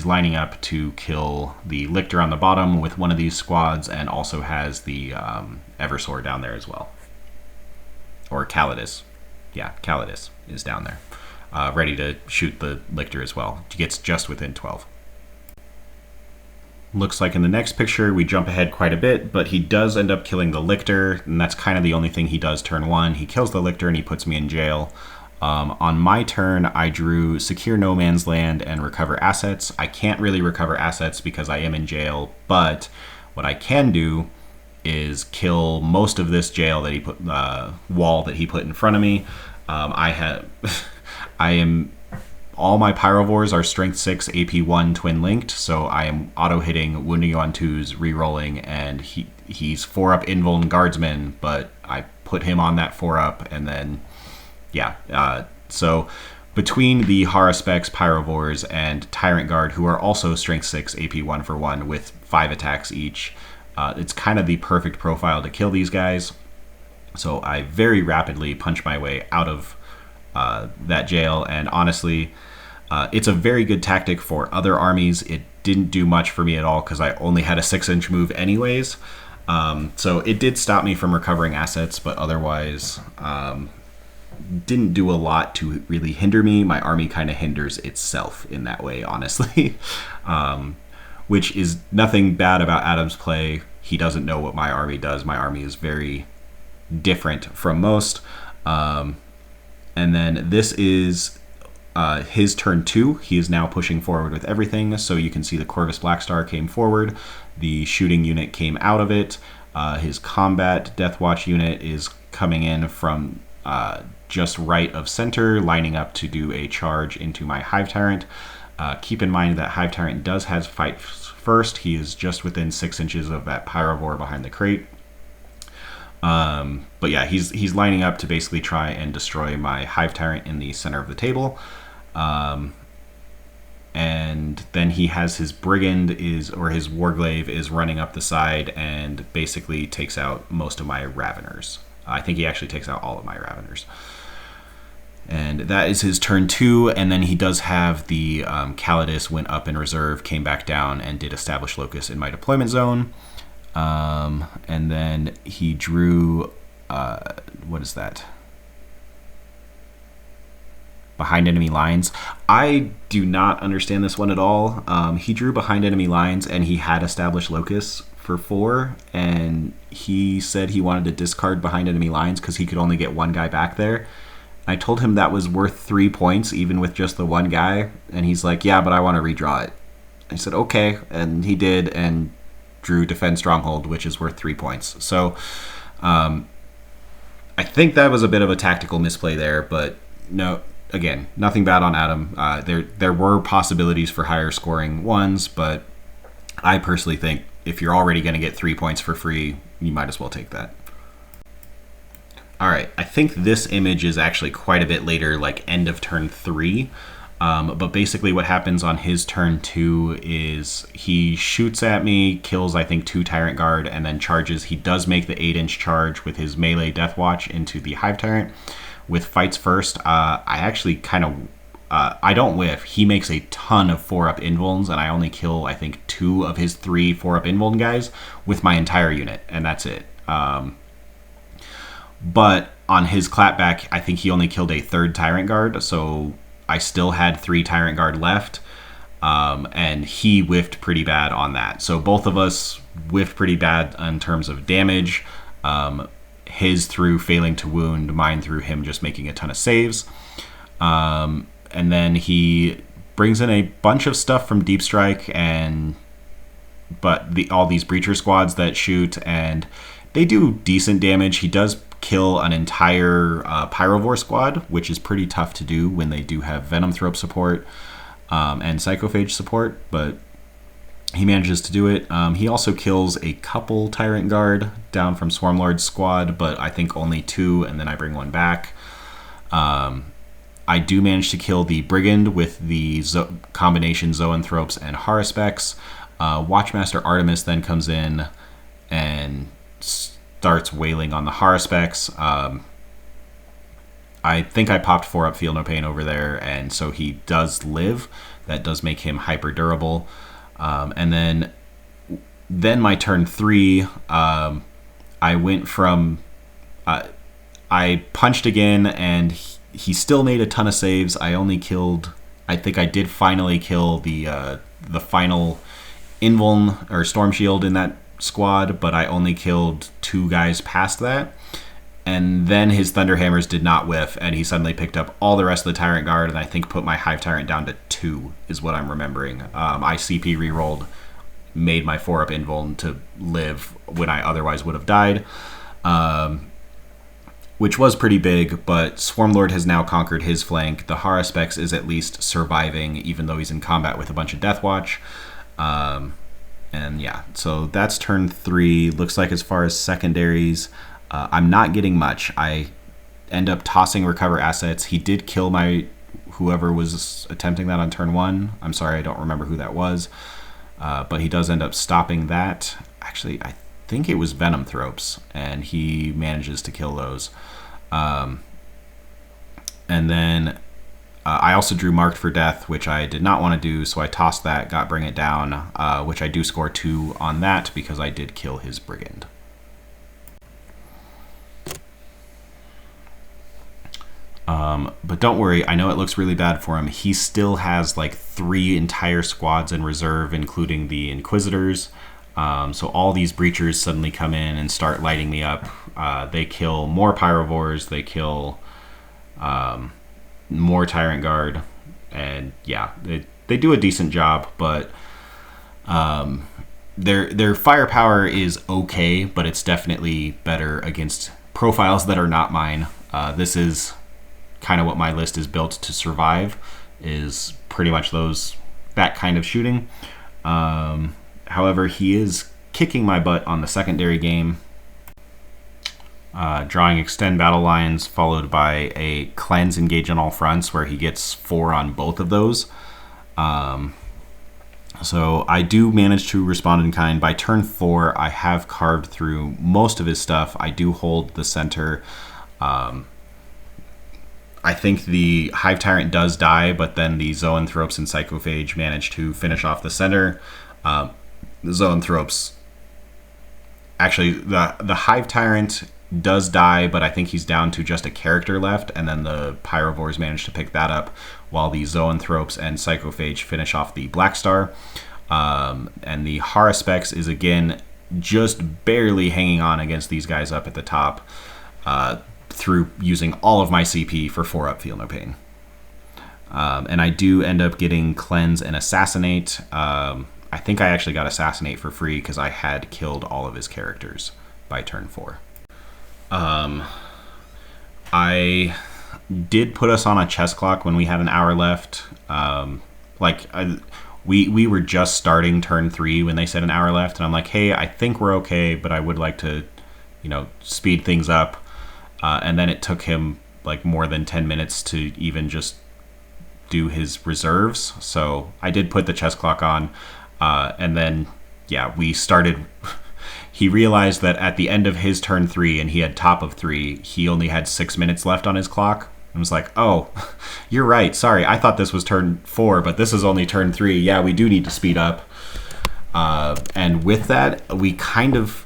lining up to kill the Lictor on the bottom with one of these squads, and also has the Eversor down there as well. Or Calidus. Yeah, Calidus is down there, ready to shoot the Lictor as well. He gets just within 12. Looks like in the next picture, we jump ahead quite a bit, but he does end up killing the Lictor, and that's kind of the only thing he does turn 1. He kills the Lictor and he puts me in jail. On my turn, I drew Secure No Man's Land and Recover Assets. I can't really recover assets because I am in jail, but what I can do is kill most of this jail that he put wall that he put in front of me. I am all my Pyrovores are strength 6 AP 1 twin linked, so I am auto hitting, wounding you on 2s, re-rolling, and he's 4-up invuln guardsman, but I put him on that 4-up, and then yeah. So between the Haruspex, Pyrovores, and Tyrant Guard, who are also strength 6 AP 1 for 1 with 5 attacks each, it's kind of the perfect profile to kill these guys. So I very rapidly punch my way out of that jail, and honestly, it's a very good tactic for other armies. It didn't do much for me at all because I only had a 6-inch move anyways. So it did stop me from recovering assets, but otherwise didn't do a lot to really hinder me. My army kind of hinders itself in that way, honestly. Which is nothing bad about Adam's play. He doesn't know what my army does. My army is very different from most. And then this is his turn 2. He is now pushing forward with everything. So you can see the Corvus Blackstar came forward. The shooting unit came out of it. His combat Deathwatch unit is coming in from just right of center, lining up to do a charge into my Hive Tyrant. Keep in mind that Hive Tyrant does have fight first. He is just within 6 inches of that Pyrovore behind the crate. But yeah, he's lining up to basically try and destroy my Hive Tyrant in the center of the table. And then he has his Brigand or his Warglaive is running up the side and basically takes out most of my Raveners. I think he actually takes out all of my Raveners. And that is his turn 2, and then he does have the Calidus went up in reserve, came back down, and did establish Locus in my deployment zone. And then he drew, what is that? Behind enemy lines. I do not understand this one at all. He drew behind enemy lines, and he had established Locus for 4, and he said he wanted to discard behind enemy lines because he could only get one guy back there. I told him that was worth 3 points, even with just the one guy, and he's like, yeah, but I want to redraw it. I said, okay, and he did, and drew Defend Stronghold, which is worth 3 points. So I think that was a bit of a tactical misplay there, but no, again, nothing bad on Adam. There were possibilities for higher scoring ones, but I personally think if you're already going to get 3 points for free, you might as well take that. All right, I think this image is actually quite a bit later, like end of turn 3. But basically what happens on his turn 2 is he shoots at me, kills I think 2 Tyrant Guard, and then charges. He does make the 8-inch charge with his melee Deathwatch into the Hive Tyrant. With fights first, I actually kind of, I don't whiff. He makes a ton of 4-up invulns, and I only kill I think 2 of his 3 4-up invuln guys with my entire unit, and that's it. But on his clapback, I think he only killed a 3rd Tyrant Guard, so I still had 3 Tyrant Guard left, and he whiffed pretty bad on that. So both of us whiffed pretty bad in terms of damage. His through failing to wound, mine through him just making a ton of saves. And then he brings in a bunch of stuff from Deep Strike, but all these Breacher squads that shoot, and they do decent damage. He does kill an entire Pyrovore squad, which is pretty tough to do when they do have Venomthrope support and Psychophage support, but he manages to do it. He also kills a couple Tyrant Guard down from Swarmlord's squad, but I think only 2, and then I bring one back. I do manage to kill the Brigand with the combination Zoanthropes and Haruspex. Watchmaster Artemis then comes in and starts wailing on the Haruspex. I think I popped 4-up Feel No Pain over there, and so he does live. That does make him hyper durable. And then my turn 3, I went from I punched again, and he still made a ton of saves. I think I did finally kill the final Invuln or Storm Shield in that squad, but I only killed 2 guys past that. And then his Thunderhammers did not whiff, and he suddenly picked up all the rest of the Tyrant Guard, and I think put my Hive Tyrant down to 2, is what I'm remembering. I CP rerolled made my 4-up invuln to live when I otherwise would have died. Which was pretty big, but Swarmlord has now conquered his flank. The Haruspex is at least surviving, even though he's in combat with a bunch of Deathwatch. And yeah, so that's turn 3. Looks like as far as secondaries, I'm not getting much. I end up tossing recover assets. He did kill my whoever was attempting that on turn 1. I'm sorry, I don't remember who that was. But he does end up stopping that. Actually, I think it was Venom Thropes, and he manages to kill those. And then I also drew Marked for Death, which I did not want to do, so I tossed that, got Bring It Down, which I do score 2 on that because I did kill his Brigand. But don't worry, I know it looks really bad for him. He still has like 3 entire squads in reserve, including the Inquisitors. So all these Breachers suddenly come in and start lighting me up. They kill more Pyrovores, they kill more Tyrant Guard, and yeah, they do a decent job, but their firepower is okay, but it's definitely better against profiles that are not mine. This is kind of what my list is built to survive, is pretty much that kind of shooting. However, he is kicking my butt on the secondary game. Drawing Extend Battle Lines, followed by a Cleanse Engage on all fronts, where he gets 4 on both of those. So I do manage to respond in kind. By turn 4, I have carved through most of his stuff. I do hold the center. I think the Hive Tyrant does die, but then the Zoanthropes and Psychophage manage to finish off the center. The Zoanthropes... Actually, the Hive Tyrant does die, but I think he's down to just a character left, and then the Pyrovores manage to pick that up, while the Zoanthropes and Psychophage finish off the Black Star. And the Haruspex is, again, just barely hanging on against these guys up at the top, through using all of my CP for 4-up Feel No Pain. And I do end up getting Cleanse and Assassinate. I think I actually got Assassinate for free because I had killed all of his characters by turn 4. I did put us on a chess clock when we had an hour left. We were just starting turn 3 when they said an hour left, and I'm like, hey, I think we're okay, but I would like to, speed things up. And then it took him like more than 10 minutes to even just do his reserves. So I did put the chess clock on. And then, yeah, we started. He realized that at the end of his turn 3, and he had top of 3, he only had 6 minutes left on his clock. I was like, oh, you're right. Sorry, I thought this was turn 4, but this is only turn 3. Yeah, we do need to speed up. And with that, we kind of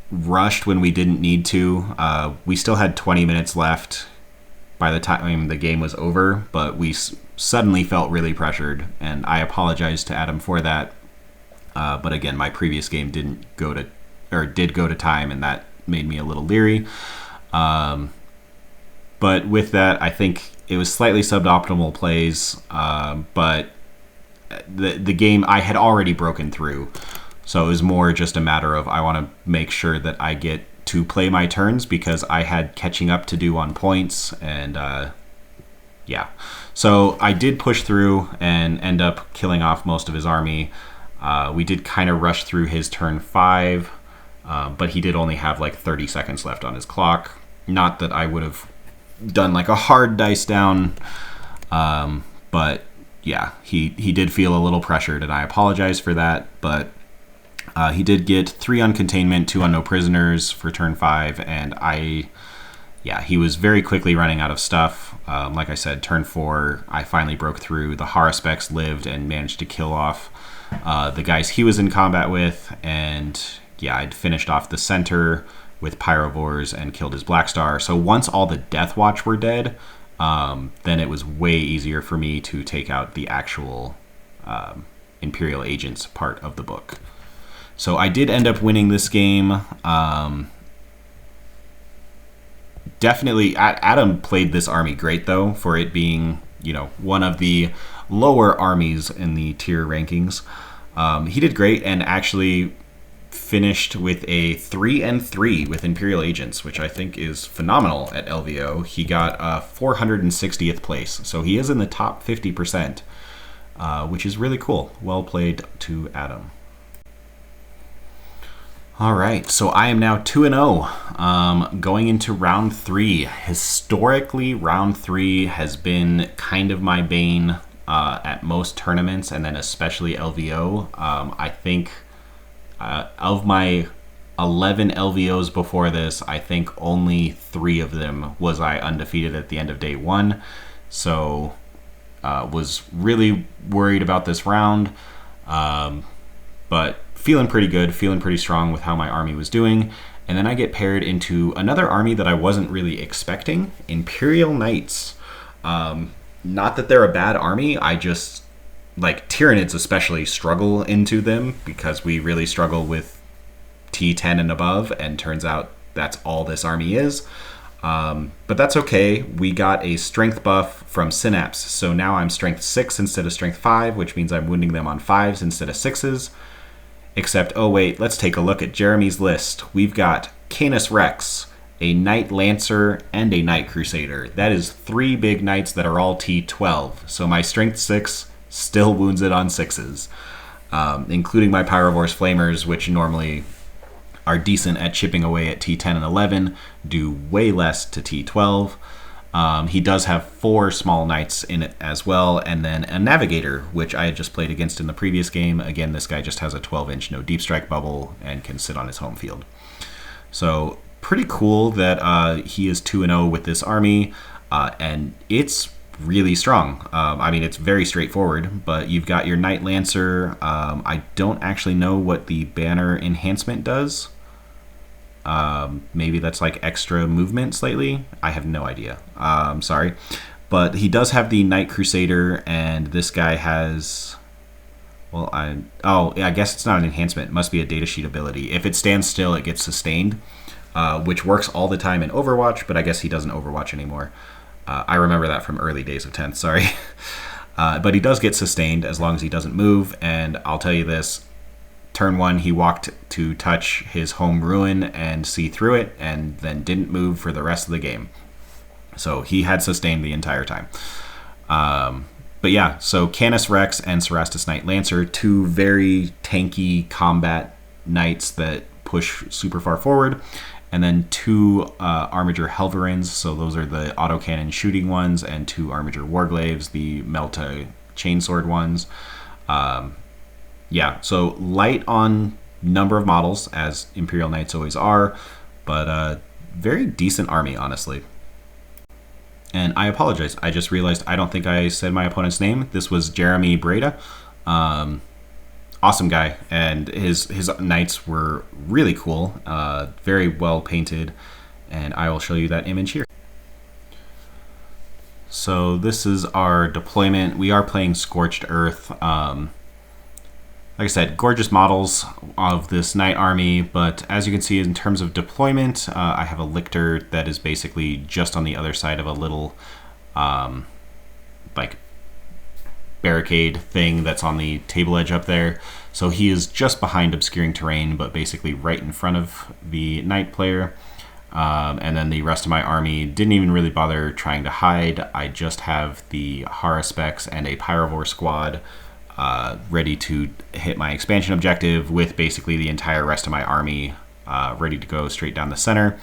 rushed when we didn't need to. We still had 20 minutes left by the time the game was over, but we suddenly felt really pressured, and I apologize to Adam for that. But again, my previous game did go to time, and that made me a little leery. But with that, I think it was slightly suboptimal plays, but the game I had already broken through. So it was more just a matter of I want to make sure that I get to play my turns because I had catching up to do on points, and yeah. So I did push through and end up killing off most of his army. We did kind of rush through his turn 5, but he did only have like 30 seconds left on his clock. Not that I would have done like a hard dice down, but yeah, he did feel a little pressured, and I apologize for that, but he did get 3 on containment, 2 on no prisoners for turn 5, and he was very quickly running out of stuff. Like I said, turn 4, I finally broke through. The Haruspex lived and managed to kill off the guys he was in combat with, and yeah, I'd finished off the center with Pyrovores and killed his Black Star. So once all the Deathwatch were dead, then it was way easier for me to take out the actual Imperial agents part of the book. So I did end up winning this game. Definitely, Adam played this army great, though, for it being, one of the lower armies in the tier rankings. He did great and actually finished with a 3-3 with Imperial agents, which I think is phenomenal at LVO. He got 460th place, so he is in the top 50%, which is really cool. Well played to Adam. All right, so I am now 2-0, going into round 3. Historically, round 3 has been kind of my bane at most tournaments, and then especially LVO. I think of my 11 LVOs before this, I think only 3 of them was I undefeated at the end of day 1. So was really worried about this round, but feeling pretty good, feeling pretty strong with how my army was doing. And then I get paired into another army that I wasn't really expecting, Imperial Knights. Not that they're a bad army, I just, like, Tyranids especially struggle into them because we really struggle with T10 and above, and turns out that's all this army is. But that's okay. We got a strength buff from Synapse, so now I'm strength 6 instead of strength 5, which means I'm wounding them on 5s instead of 6s. Except, oh wait, let's take a look at Jeremy's list. We've got Canis Rex, a Knight Lancer, and a Knight Crusader. That is 3 big knights that are all T12. So my strength 6 still wounds it on 6s, including my Pyrovores Flamers, which normally are decent at chipping away at T10 and 11, do way less to T12. He does have 4 small knights in it as well, and then a Navigator, which I had just played against in the previous game. Again, this guy just has a 12-inch no deep strike bubble and can sit on his home field. So pretty cool that he is 2-0 with this army, and it's really strong. I mean, it's very straightforward, but you've got your Knight Lancer. I don't actually know what the banner enhancement does. Maybe that's like extra movement slightly. I have no idea. Sorry. But he does have the Knight Crusader, and this guy has... Well, I guess it's not an enhancement. It must be a datasheet ability. If it stands still, it gets sustained, which works all the time in Overwatch, but I guess he doesn't Overwatch anymore. I remember that from early days of 10th, sorry. But he does get sustained as long as he doesn't move, and I'll tell you this, turn 1 he walked to touch his home ruin and see through it, and then didn't move for the rest of the game. So he had sustained the entire time. But yeah, so Canis Rex and Cerastus Knight Lancer, 2 very tanky combat knights that push super far forward. And then 2 Armiger Helverins, so those are the autocannon shooting ones, and 2 Armiger Warglaves, the Melta chainsword ones. Yeah, so light on number of models, as Imperial Knights always are, but very decent army, honestly. And I apologize, I just realized I don't think I said my opponent's name. This was Jeremy Breda. Awesome guy, and his knights were really cool, very well painted, and I will show you that image here. So this is our deployment. We are playing Scorched Earth. Like I said, gorgeous models of this knight army, but as you can see in terms of deployment, I have a lictor that is basically just on the other side of a little like barricade thing that's on the table edge up there. So he is just behind obscuring terrain, but basically right in front of the knight player. And then the rest of my army didn't even really bother trying to hide. I just have the Haruspecs and a Pyrovore squad ready to hit my expansion objective, with basically the entire rest of my army ready to go straight down the center.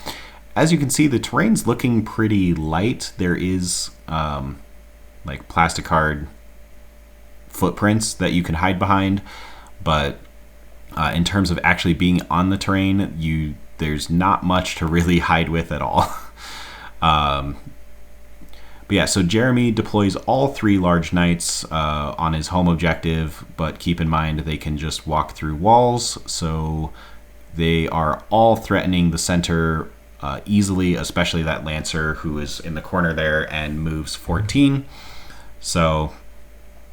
As you can see, the terrain's looking pretty light. There is like plasticard footprints that you can hide behind, but in terms of actually being on the terrain, there's not much to really hide with at all. But yeah, so Jeremy deploys all 3 large knights on his home objective, but keep in mind they can just walk through walls, so they are all threatening the center easily, especially that Lancer who is in the corner there and moves 14. So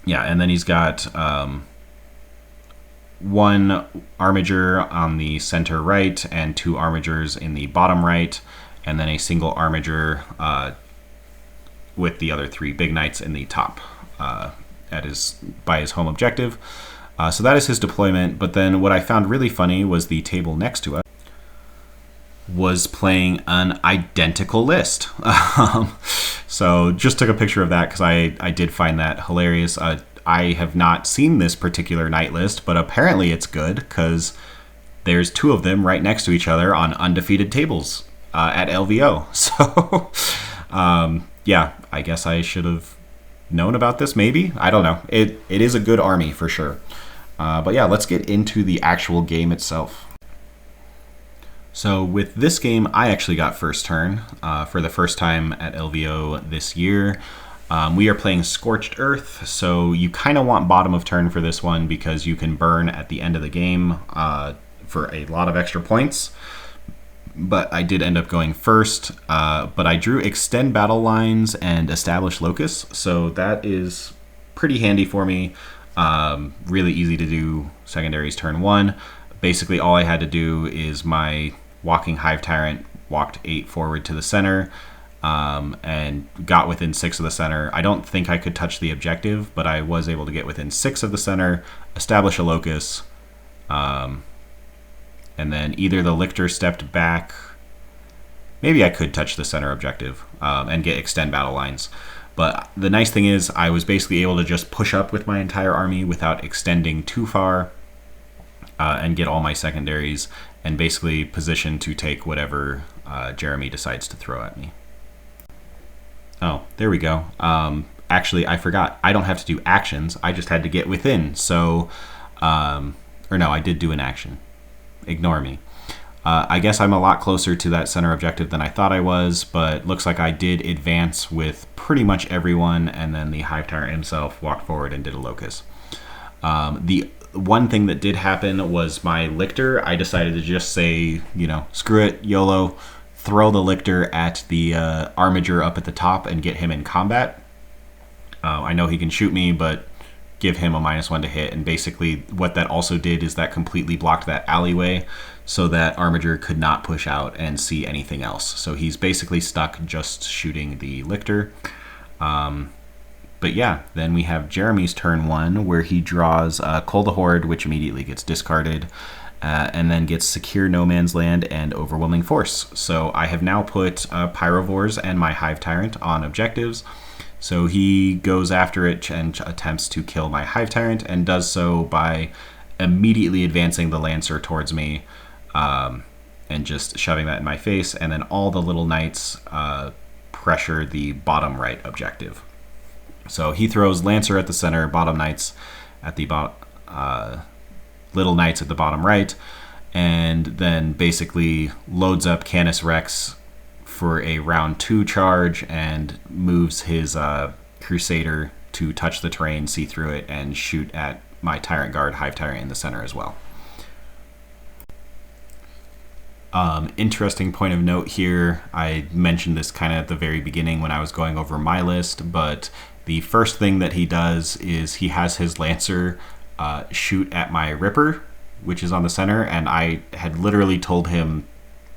yeah, and then he's got 1 Armiger on the center right and 2 Armigers in the bottom right, and then a single Armiger with the other 3 big knights in the top by his home objective. So that is his deployment. But then what I found really funny was the table next to us was playing an identical list. So just took a picture of that because I did find that hilarious. I have not seen this particular night list, but apparently it's good because there's two of them right next to each other on undefeated tables at LVO. So yeah, I guess I should have known about this maybe. I don't know. It is a good army for sure. But yeah, let's get into the actual game itself. So with this game, I actually got first turn for the first time at LVO this year. We are playing Scorched Earth, so you kind of want bottom of turn for this one because you can burn at the end of the game for a lot of extra points. But I did end up going first, but I drew Extend Battle Lines and Establish Locus, so that is pretty handy for me. Really easy to do secondaries turn 1. Basically all I had to do is my Walking Hive Tyrant walked 8 forward to the center and got within 6 of the center. I don't think I could touch the objective, but I was able to get within 6 of the center, establish a locus, and then either the Lictor stepped back. Maybe I could touch the center objective and get Extend Battle Lines. But the nice thing is I was basically able to just push up with my entire army without extending too far and get all my secondaries and basically position to take whatever Jeremy decides to throw at me. Oh, there we go. Actually, I forgot. I don't have to do actions. I just had to get within. So, or no, I did do an action. Ignore me. I guess I'm a lot closer to that center objective than I thought I was, but looks like I did advance with pretty much everyone, and then the Hive Tyrant himself walked forward and did a locus. The one thing that did happen was my Lictor, I decided to just say, you know, screw it, YOLO, throw the Lictor at the Armiger up at the top and get him in combat. I know he can shoot me, but give him a -1 to hit, and basically what that also did is that completely blocked that alleyway so that Armiger could not push out and see anything else. So he's basically stuck just shooting the Lictor. But yeah, then we have Jeremy's turn 1 where he draws Cull the Horde, which immediately gets discarded, and then gets Secure No Man's Land and Overwhelming Force. So I have now put Pyrovores and my Hive Tyrant on objectives. So he goes after it and attempts to kill my Hive Tyrant, and does so by immediately advancing the Lancer towards me and just shoving that in my face. And then all the little knights pressure the bottom right objective. So he throws Lancer at the center, bottom knights at the little knights at the bottom right, and then basically loads up Canis Rex for a round 2 charge and moves his Crusader to touch the terrain, see through it, and shoot at my Tyrant Guard Hive Tyrant in the center as well. Interesting point of note here, I mentioned this kind of at the very beginning when I was going over my list, but the first thing that he does is he has his Lancer shoot at my Ripper, which is on the center, and I had literally told him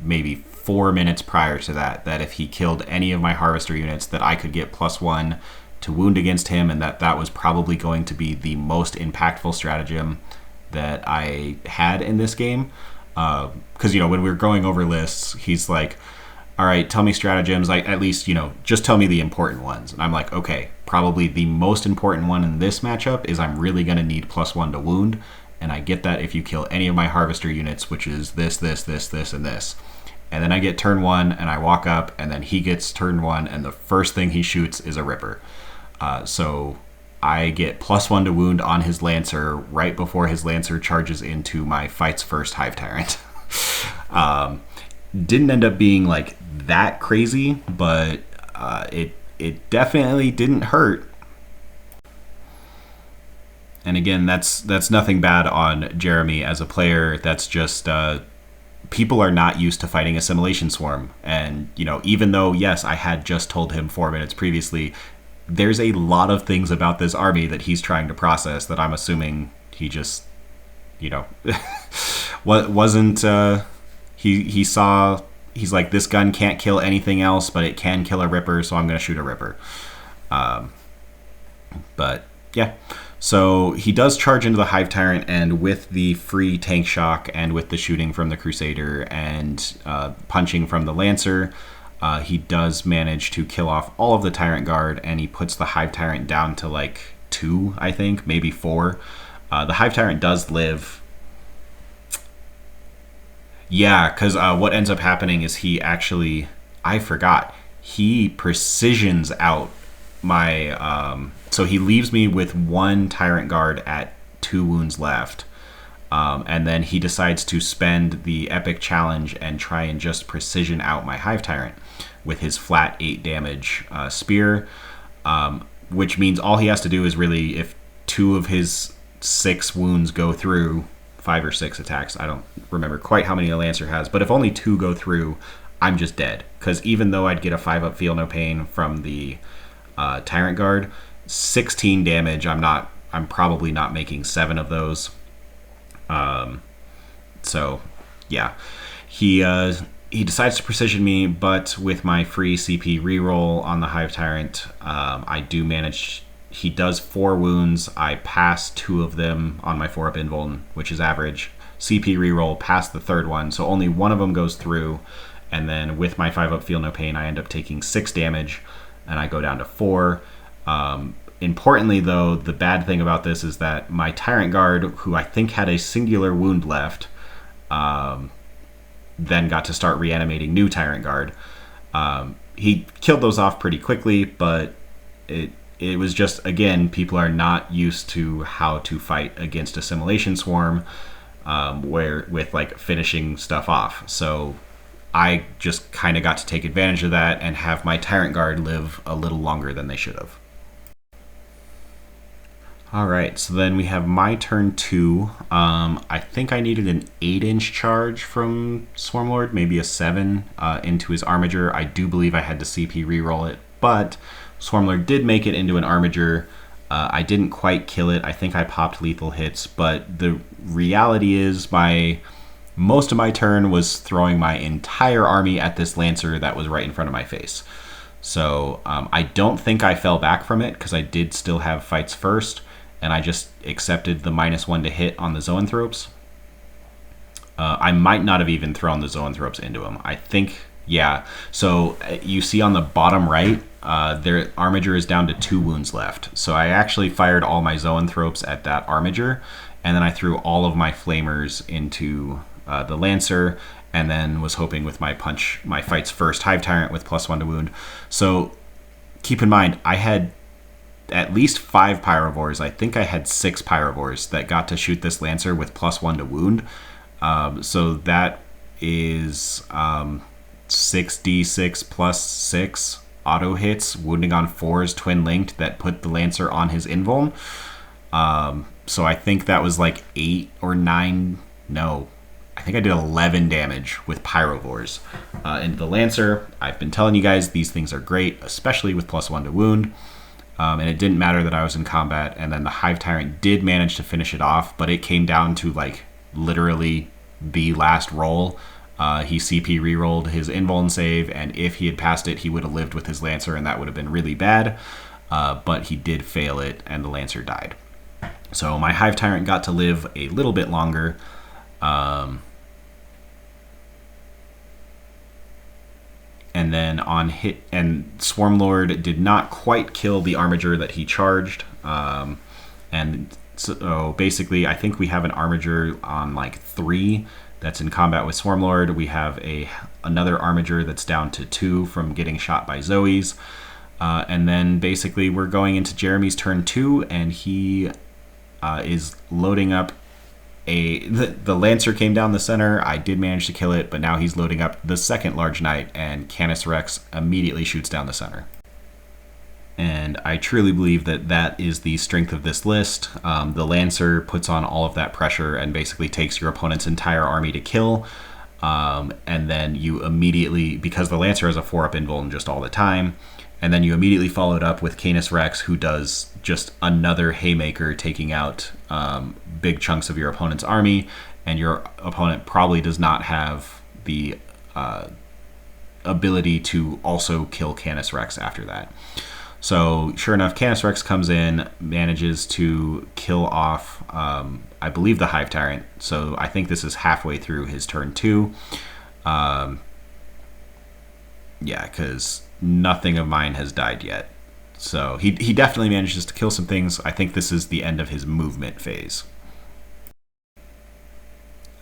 maybe 4 minutes prior to that if he killed any of my Harvester units that I could get +1 to wound against him, and that was probably going to be the most impactful stratagem that I had in this game. Because, you know, when we were going over lists, he's like, all right, tell me stratagems, at least, you know, just tell me the important ones. And I'm like, okay, probably the most important one in this matchup is I'm really going to need +1 to wound, and I get that if you kill any of my Harvester units, which is this, and this. And then I get turn 1, and I walk up, and then he gets turn 1, and the first thing he shoots is a Ripper. So I get +1 to wound on his Lancer right before his Lancer charges into my Fights First Hive Tyrant. Didn't end up being like that crazy, but it definitely didn't hurt. And again, that's nothing bad on Jeremy as a player. That's just people are not used to fighting Assimilation Swarm. And, you know, even though, yes, I had just told him 4 minutes previously, there's a lot of things about this army that he's trying to process that I'm assuming he just, you know, wasn't, he saw, he's like, this gun can't kill anything else, but it can kill a Ripper, so I'm going to shoot a Ripper. But, yeah. So he does charge into the Hive Tyrant, and with the free tank shock and with the shooting from the Crusader and punching from the Lancer, he does manage to kill off all of the Tyrant Guard, and he puts the Hive Tyrant down to like 2, I think, maybe 4. The Hive Tyrant does live. Yeah, because what ends up happening is he actually, I forgot, he precisions out my, so he leaves me with 1 Tyrant Guard at 2 wounds left. And then he decides to spend the Epic Challenge and try and just precision out my Hive Tyrant with his flat 8 damage spear, which means all he has to do is really, if 2 of his 6 wounds go through, 5 or 6 attacks, I don't remember quite how many the Lancer has, but if only 2 go through, I'm just dead. Because even though I'd get a 5-up Feel No Pain from the Tyrant Guard, 16 damage, I'm probably not making 7 of those. So yeah, he decides to precision me, but with my free CP reroll on the Hive Tyrant, I do manage. He does 4 wounds. I pass 2 of them on my 4-up invuln, which is average. CP reroll, pass the 3rd one, so only 1 of them goes through. And then with my 5-up Feel No Pain, I end up taking 6 damage, and I go down to 4. Importantly, though, the bad thing about this is that my Tyrant Guard, who I think had a singular wound left, then got to start reanimating new Tyrant Guard. He killed those off pretty quickly, but it was just, again, people are not used to how to fight against Assimilation Swarm, where with like finishing stuff off. So I just kind of got to take advantage of that and have my Tyrant Guard live a little longer than they should have. Alright, so then we have my turn 2. I think I needed an 8-inch charge from Swarmlord, maybe a 7 into his Armiger. I do believe I had to CP reroll it, but Swarmlord did make it into an Armiger. I didn't quite kill it. I think I popped lethal hits, but the reality is most of my turn was throwing my entire army at this Lancer that was right in front of my face. So I don't think I fell back from it because I did still have fights first, and I just accepted the -1 to hit on the Zoanthropes. I might not have even thrown the Zoanthropes into him. I think, yeah. So you see on the bottom right, their Armiger is down to 2 wounds left. So I actually fired all my Zoanthropes at that Armiger, and then I threw all of my Flamers into the Lancer, and then was hoping with my fights first Hive Tyrant with +1 to wound. So keep in mind, I had at least 5 Pyrovores. I think I had 6 Pyrovores that got to shoot this Lancer with +1 to wound. So that is 6d6 plus 6 auto hits, wounding on 4s, twin linked, that put the Lancer on his invuln. So I think that was like 8 or 9. No, I think I did 11 damage with Pyrovores into the Lancer. I've been telling you guys these things are great, especially with +1 to wound. And it didn't matter that I was in combat, and then the Hive Tyrant did manage to finish it off, but it came down to like literally the last roll. He CP rerolled his invuln save, and if he had passed it, he would have lived with his Lancer, and that would have been really bad. But he did fail it, and the Lancer died. So my Hive Tyrant got to live a little bit longer. And then on hit, and Swarmlord did not quite kill the Armiger that he charged. And so basically, I think we have an Armiger on like 3 that's in combat with Swarmlord. We have another Armiger that's down to 2 from getting shot by Zoe's. And then basically we're going into Jeremy's turn 2, and he is loading up the Lancer came down the center. I did manage to kill it, but now he's loading up the second Large Knight, and Canis Rex immediately shoots down the center. And I truly believe that that is the strength of this list. The Lancer puts on all of that pressure and basically takes your opponent's entire army to kill. And then you immediately, because the Lancer has a 4-up invuln just all the time, and then you immediately follow it up with Canis Rex, who does just another haymaker, taking out big chunks of your opponent's army, and your opponent probably does not have the ability to also kill Canis Rex after that. So sure enough, Canis Rex comes in, manages to kill off, I believe, the Hive Tyrant. So I think this is halfway through his turn 2. Yeah, because nothing of mine has died yet. So he definitely manages to kill some things. I think this is the end of his movement phase.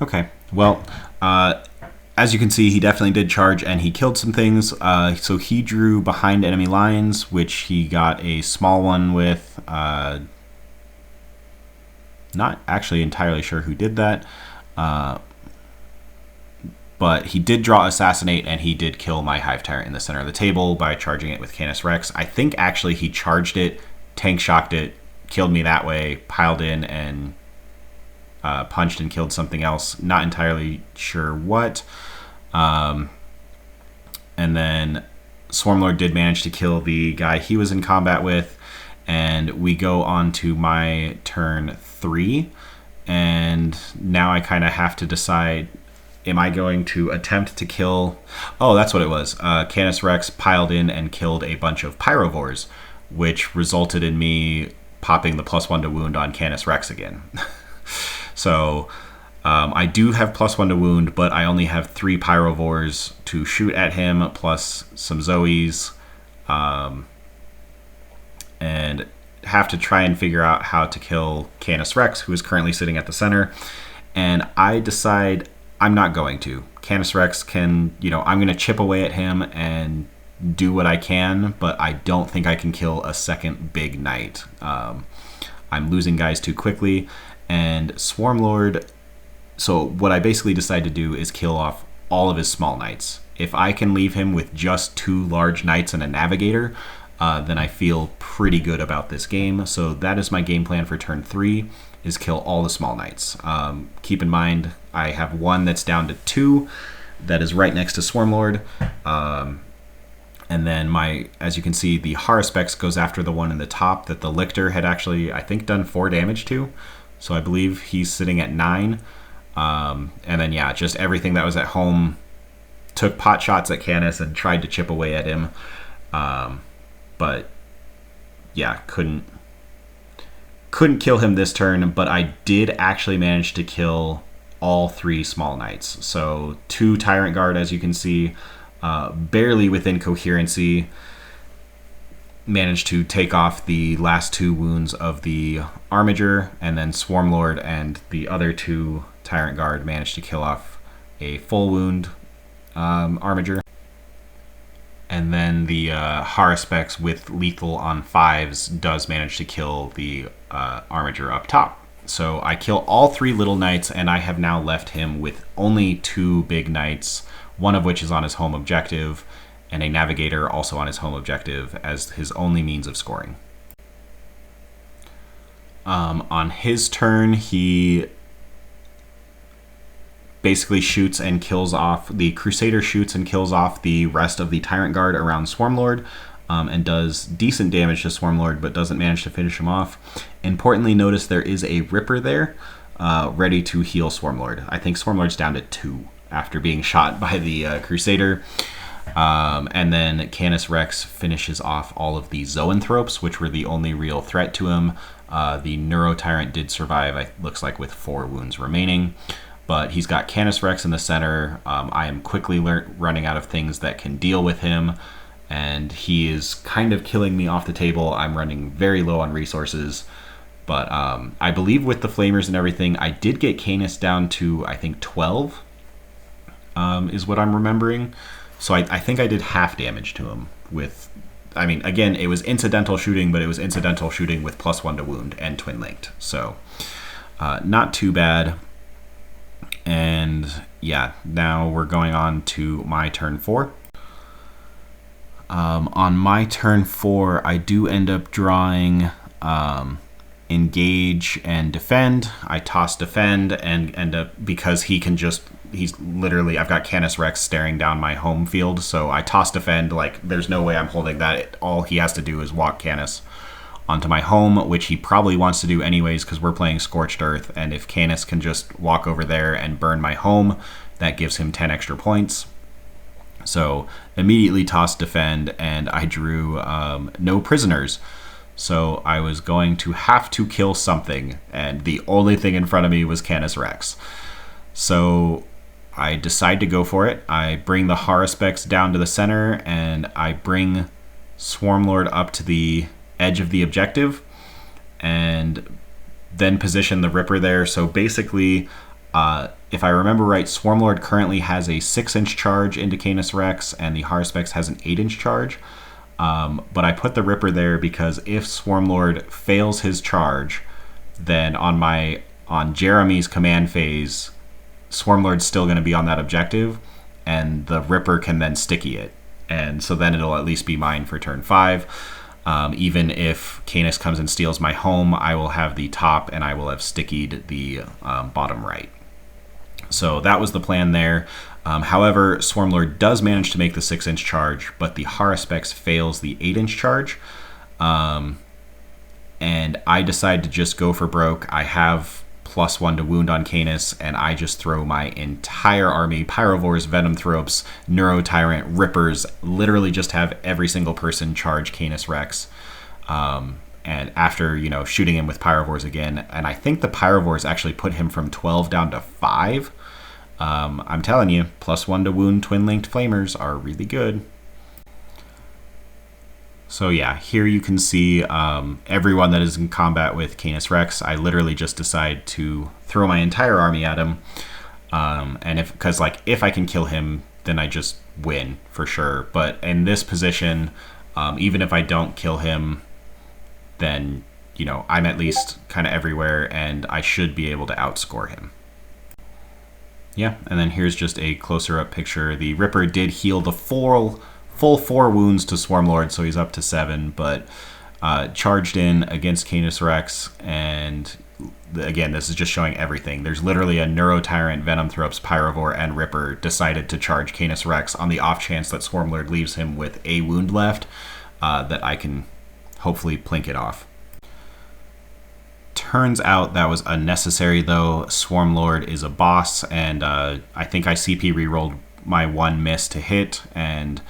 Okay, well, as you can see, he definitely did charge and he killed some things. So he drew behind enemy lines, which he got a small one with. Not actually entirely sure who did that. But he did draw Assassinate, and he did kill my Hive Tyrant in the center of the table by charging it with Canis Rex. I think actually he charged it, tank shocked it, killed me that way, piled in, and punched and killed something else. Not entirely sure what. And then Swarmlord did manage to kill the guy he was in combat with, and we go on to my turn 3. And now I kind of have to decide, am I going to attempt to kill... Oh, that's what it was. Canis Rex piled in and killed a bunch of Pyrovores, which resulted in me popping the +1 to wound on Canis Rex again. So I do have +1 to wound, but I only have 3 Pyrovores to shoot at him, plus some Zoes, and have to try and figure out how to kill Canis Rex, who is currently sitting at the center. And I decide I'm not going to. Canis Rex can, I'm going to chip away at him and do what I can, but I don't think I can kill a second big knight. I'm losing guys too quickly, and Swarmlord... So what I basically decide to do is kill off all of his small knights. If I can leave him with just 2 large knights and a navigator, then I feel pretty good about this game. So that is my game plan for turn 3, is kill all the small knights. Keep in mind, I have one that's down to 2 that is right next to Swarmlord. And then as you can see, the Haruspex goes after the one in the top that the Lictor had actually, I think, done 4 damage to. So I believe he's sitting at 9. And then, yeah, just everything that was at home took pot shots at Canis and tried to chip away at him. But, yeah, couldn't kill him this turn, but I did actually manage to kill all 3 small knights. So 2 Tyrant Guard, as you can see, barely within coherency, managed to take off the last 2 wounds of the Armiger, and then Swarmlord and the other 2 Tyrant Guard managed to kill off a full wound Armiger. And then the Haruspex with lethal on 5s does manage to kill the Armiger up top. So I kill all 3 little knights, and I have now left him with only 2 big knights, one of which is on his home objective, and a navigator also on his home objective as his only means of scoring. On his turn, he basically shoots and kills off, the Crusader shoots and kills off the rest of the Tyrant Guard around Swarmlord, and does decent damage to Swarmlord, but doesn't manage to finish him off. Importantly, notice there is a Ripper there, ready to heal Swarmlord. I think Swarmlord's down to 2 after being shot by the Crusader. And then Canis Rex finishes off all of the Zoanthropes, which were the only real threat to him. The Neuro Tyrant did survive, it looks like, with 4 wounds remaining. But he's got Canis Rex in the center. I am quickly running out of things that can deal with him, and he is kind of killing me off the table. I'm running very low on resources. But I believe with the Flamers and everything, I did get Canis down to, I think, 12, is what I'm remembering. So I think I did half damage to him with... I mean, again, it was incidental shooting, but it was incidental shooting with +1 to wound and twin linked. So not too bad. And yeah, now we're going on to my turn 4. On my turn 4, I do end up drawing Engage and Defend. I toss Defend and end up, because he's literally, I've got Canis Rex staring down my home field, so I toss Defend, like, there's no way I'm holding that. All he has to do is walk Canis onto my home, which he probably wants to do anyways because we're playing Scorched Earth, and if Canis can just walk over there and burn my home, that gives him 10 extra points. So immediately tossed defend, and I drew no prisoners. So I was going to have to kill something, and the only thing in front of me was Canis Rex. So I decide to go for it. I bring the Haruspex down to the center, and I bring Swarmlord up to the edge of the objective, and then position the Ripper there. So basically, if I remember right, Swarmlord currently has a 6-inch charge into Canis Rex, and the Haruspex has an 8-inch charge. But I put the Ripper there because if Swarmlord fails his charge, then on Jeremy's command phase, Swarmlord's still going to be on that objective, and the Ripper can then sticky it. And so then it'll at least be mine for turn 5. Even if Canis comes and steals my home, I will have the top, and I will have stickied the bottom right. So that was the plan there. However, Swarmlord does manage to make the 6-inch charge, but the Haruspex fails the 8-inch charge. And I decide to just go for broke. I have +1 to wound on Canis, and I just throw my entire army, Pyrovores, Venomthropes, Neuro-Tyrant, Rippers, literally just have every single person charge Canis Rex. And after, shooting him with Pyrovores again, and I think the Pyrovores actually put him from 12 down to 5. I'm telling you, +1 to wound twin-linked flamers are really good. So yeah, here you can see everyone that is in combat with Canis Rex. I literally just decide to throw my entire army at him, and because if I can kill him, then I just win for sure. But in this position, even if I don't kill him, then I'm at least kind of everywhere, and I should be able to outscore him. Yeah, and then here's just a closer up picture. The Ripper did heal the full 4 wounds to Swarmlord, so he's up to 7, but charged in against Canis Rex, and again, this is just showing everything. There's literally a Neuro-Tyrant, Venomthropes, Pyrovore, and Ripper decided to charge Canis Rex on the off chance that Swarmlord leaves him with a wound left, that I can hopefully plink it off. Turns out that was unnecessary, though. Swarmlord is a boss, and I think I CP rerolled my 1 miss to hit, and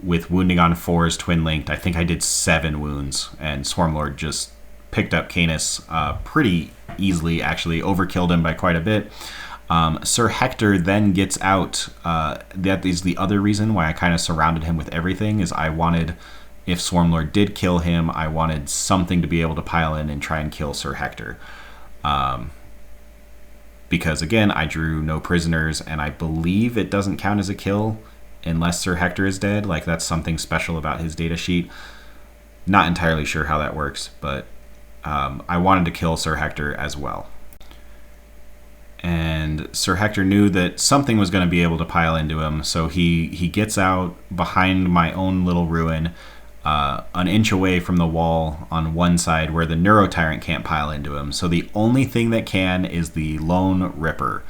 with wounding on 4s twin linked, I think I did 7 wounds, and Swarmlord just picked up Canis pretty easily, actually overkilled him by quite a bit. Sir Hector then gets out. That is the other reason why I kind of surrounded him with everything, is I wanted, if Swarmlord did kill him, I wanted something to be able to pile in and try and kill Sir Hector. Because again, I drew no prisoners, and I believe it doesn't count as a kill unless Sir Hector is dead. That's something special about his data sheet. Not entirely sure how that works, but I wanted to kill Sir Hector as well. And Sir Hector knew that something was going to be able to pile into him, so he gets out behind my own little ruin, an inch away from the wall on one side where the Neuro-Tyrant can't pile into him. So the only thing that can is the lone Ripper.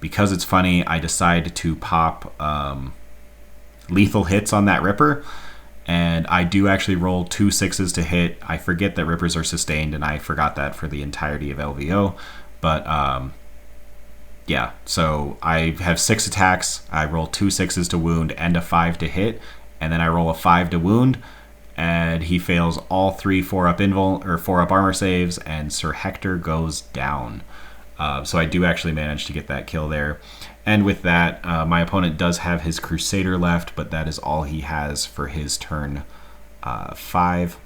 Because it's funny, I decide to pop lethal hits on that Ripper, and I do actually roll 2 6s to hit. I forget that Rippers are sustained, and I forgot that for the entirety of LVO. But yeah, so I have 6 attacks. I roll 2 6s to wound and a 5 to hit, and then I roll a 5 to wound, and he fails all 3 4-up armor saves, and Sir Hector goes down. So I do actually manage to get that kill there. And with that, my opponent does have his Crusader left, but that is all he has for his turn 5.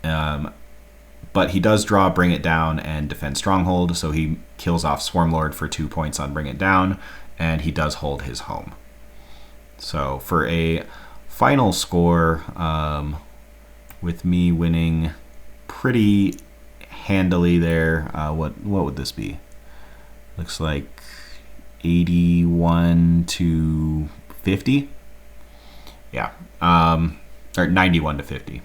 But he does draw Bring It Down and Defend Stronghold, so he kills off Swarmlord for 2 points on Bring It Down, and he does hold his home. So for a final score, with me winning pretty handily there, what would this be? Looks like 81 to 50. Yeah, or 91 to 50.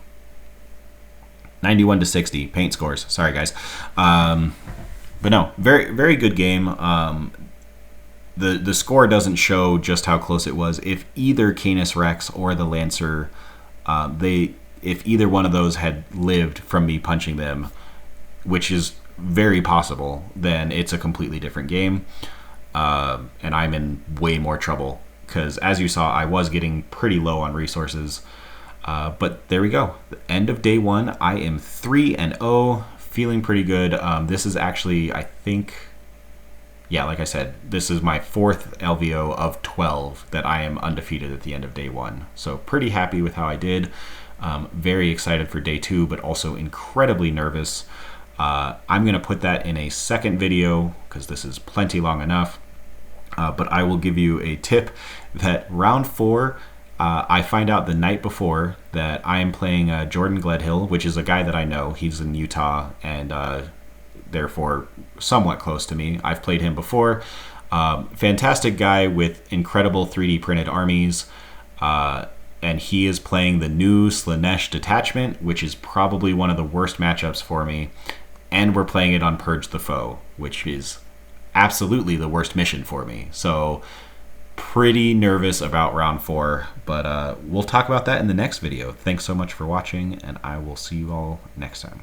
91 to 60 paint scores. Sorry, guys. But no, very, very good game. The score doesn't show just how close it was. If either Canis Rex or the Lancer, if either one of those had lived from me punching them, which is very possible, then it's a completely different game. and I'm in way more trouble because, as you saw, I was getting pretty low on resources. But there we go. The end of day one. I am 3-0, feeling pretty good. This is actually, I think, yeah, like I said, this is my 4th LVO of 12 that I am undefeated at the end of day one. So pretty happy with how I did. Very excited for day 2, but also incredibly nervous. I'm going to put that in a second video because this is plenty long enough. But I will give you a tip that round 4, I find out the night before that I am playing Jordan Gledhill, which is a guy that I know. He's in Utah and therefore somewhat close to me. I've played him before. Fantastic guy with incredible 3D printed armies. And he is playing the new Slanesh detachment, which is probably one of the worst matchups for me. And we're playing it on Purge the Foe, which is absolutely the worst mission for me. So pretty nervous about round 4, but we'll talk about that in the next video. Thanks so much for watching, and I will see you all next time.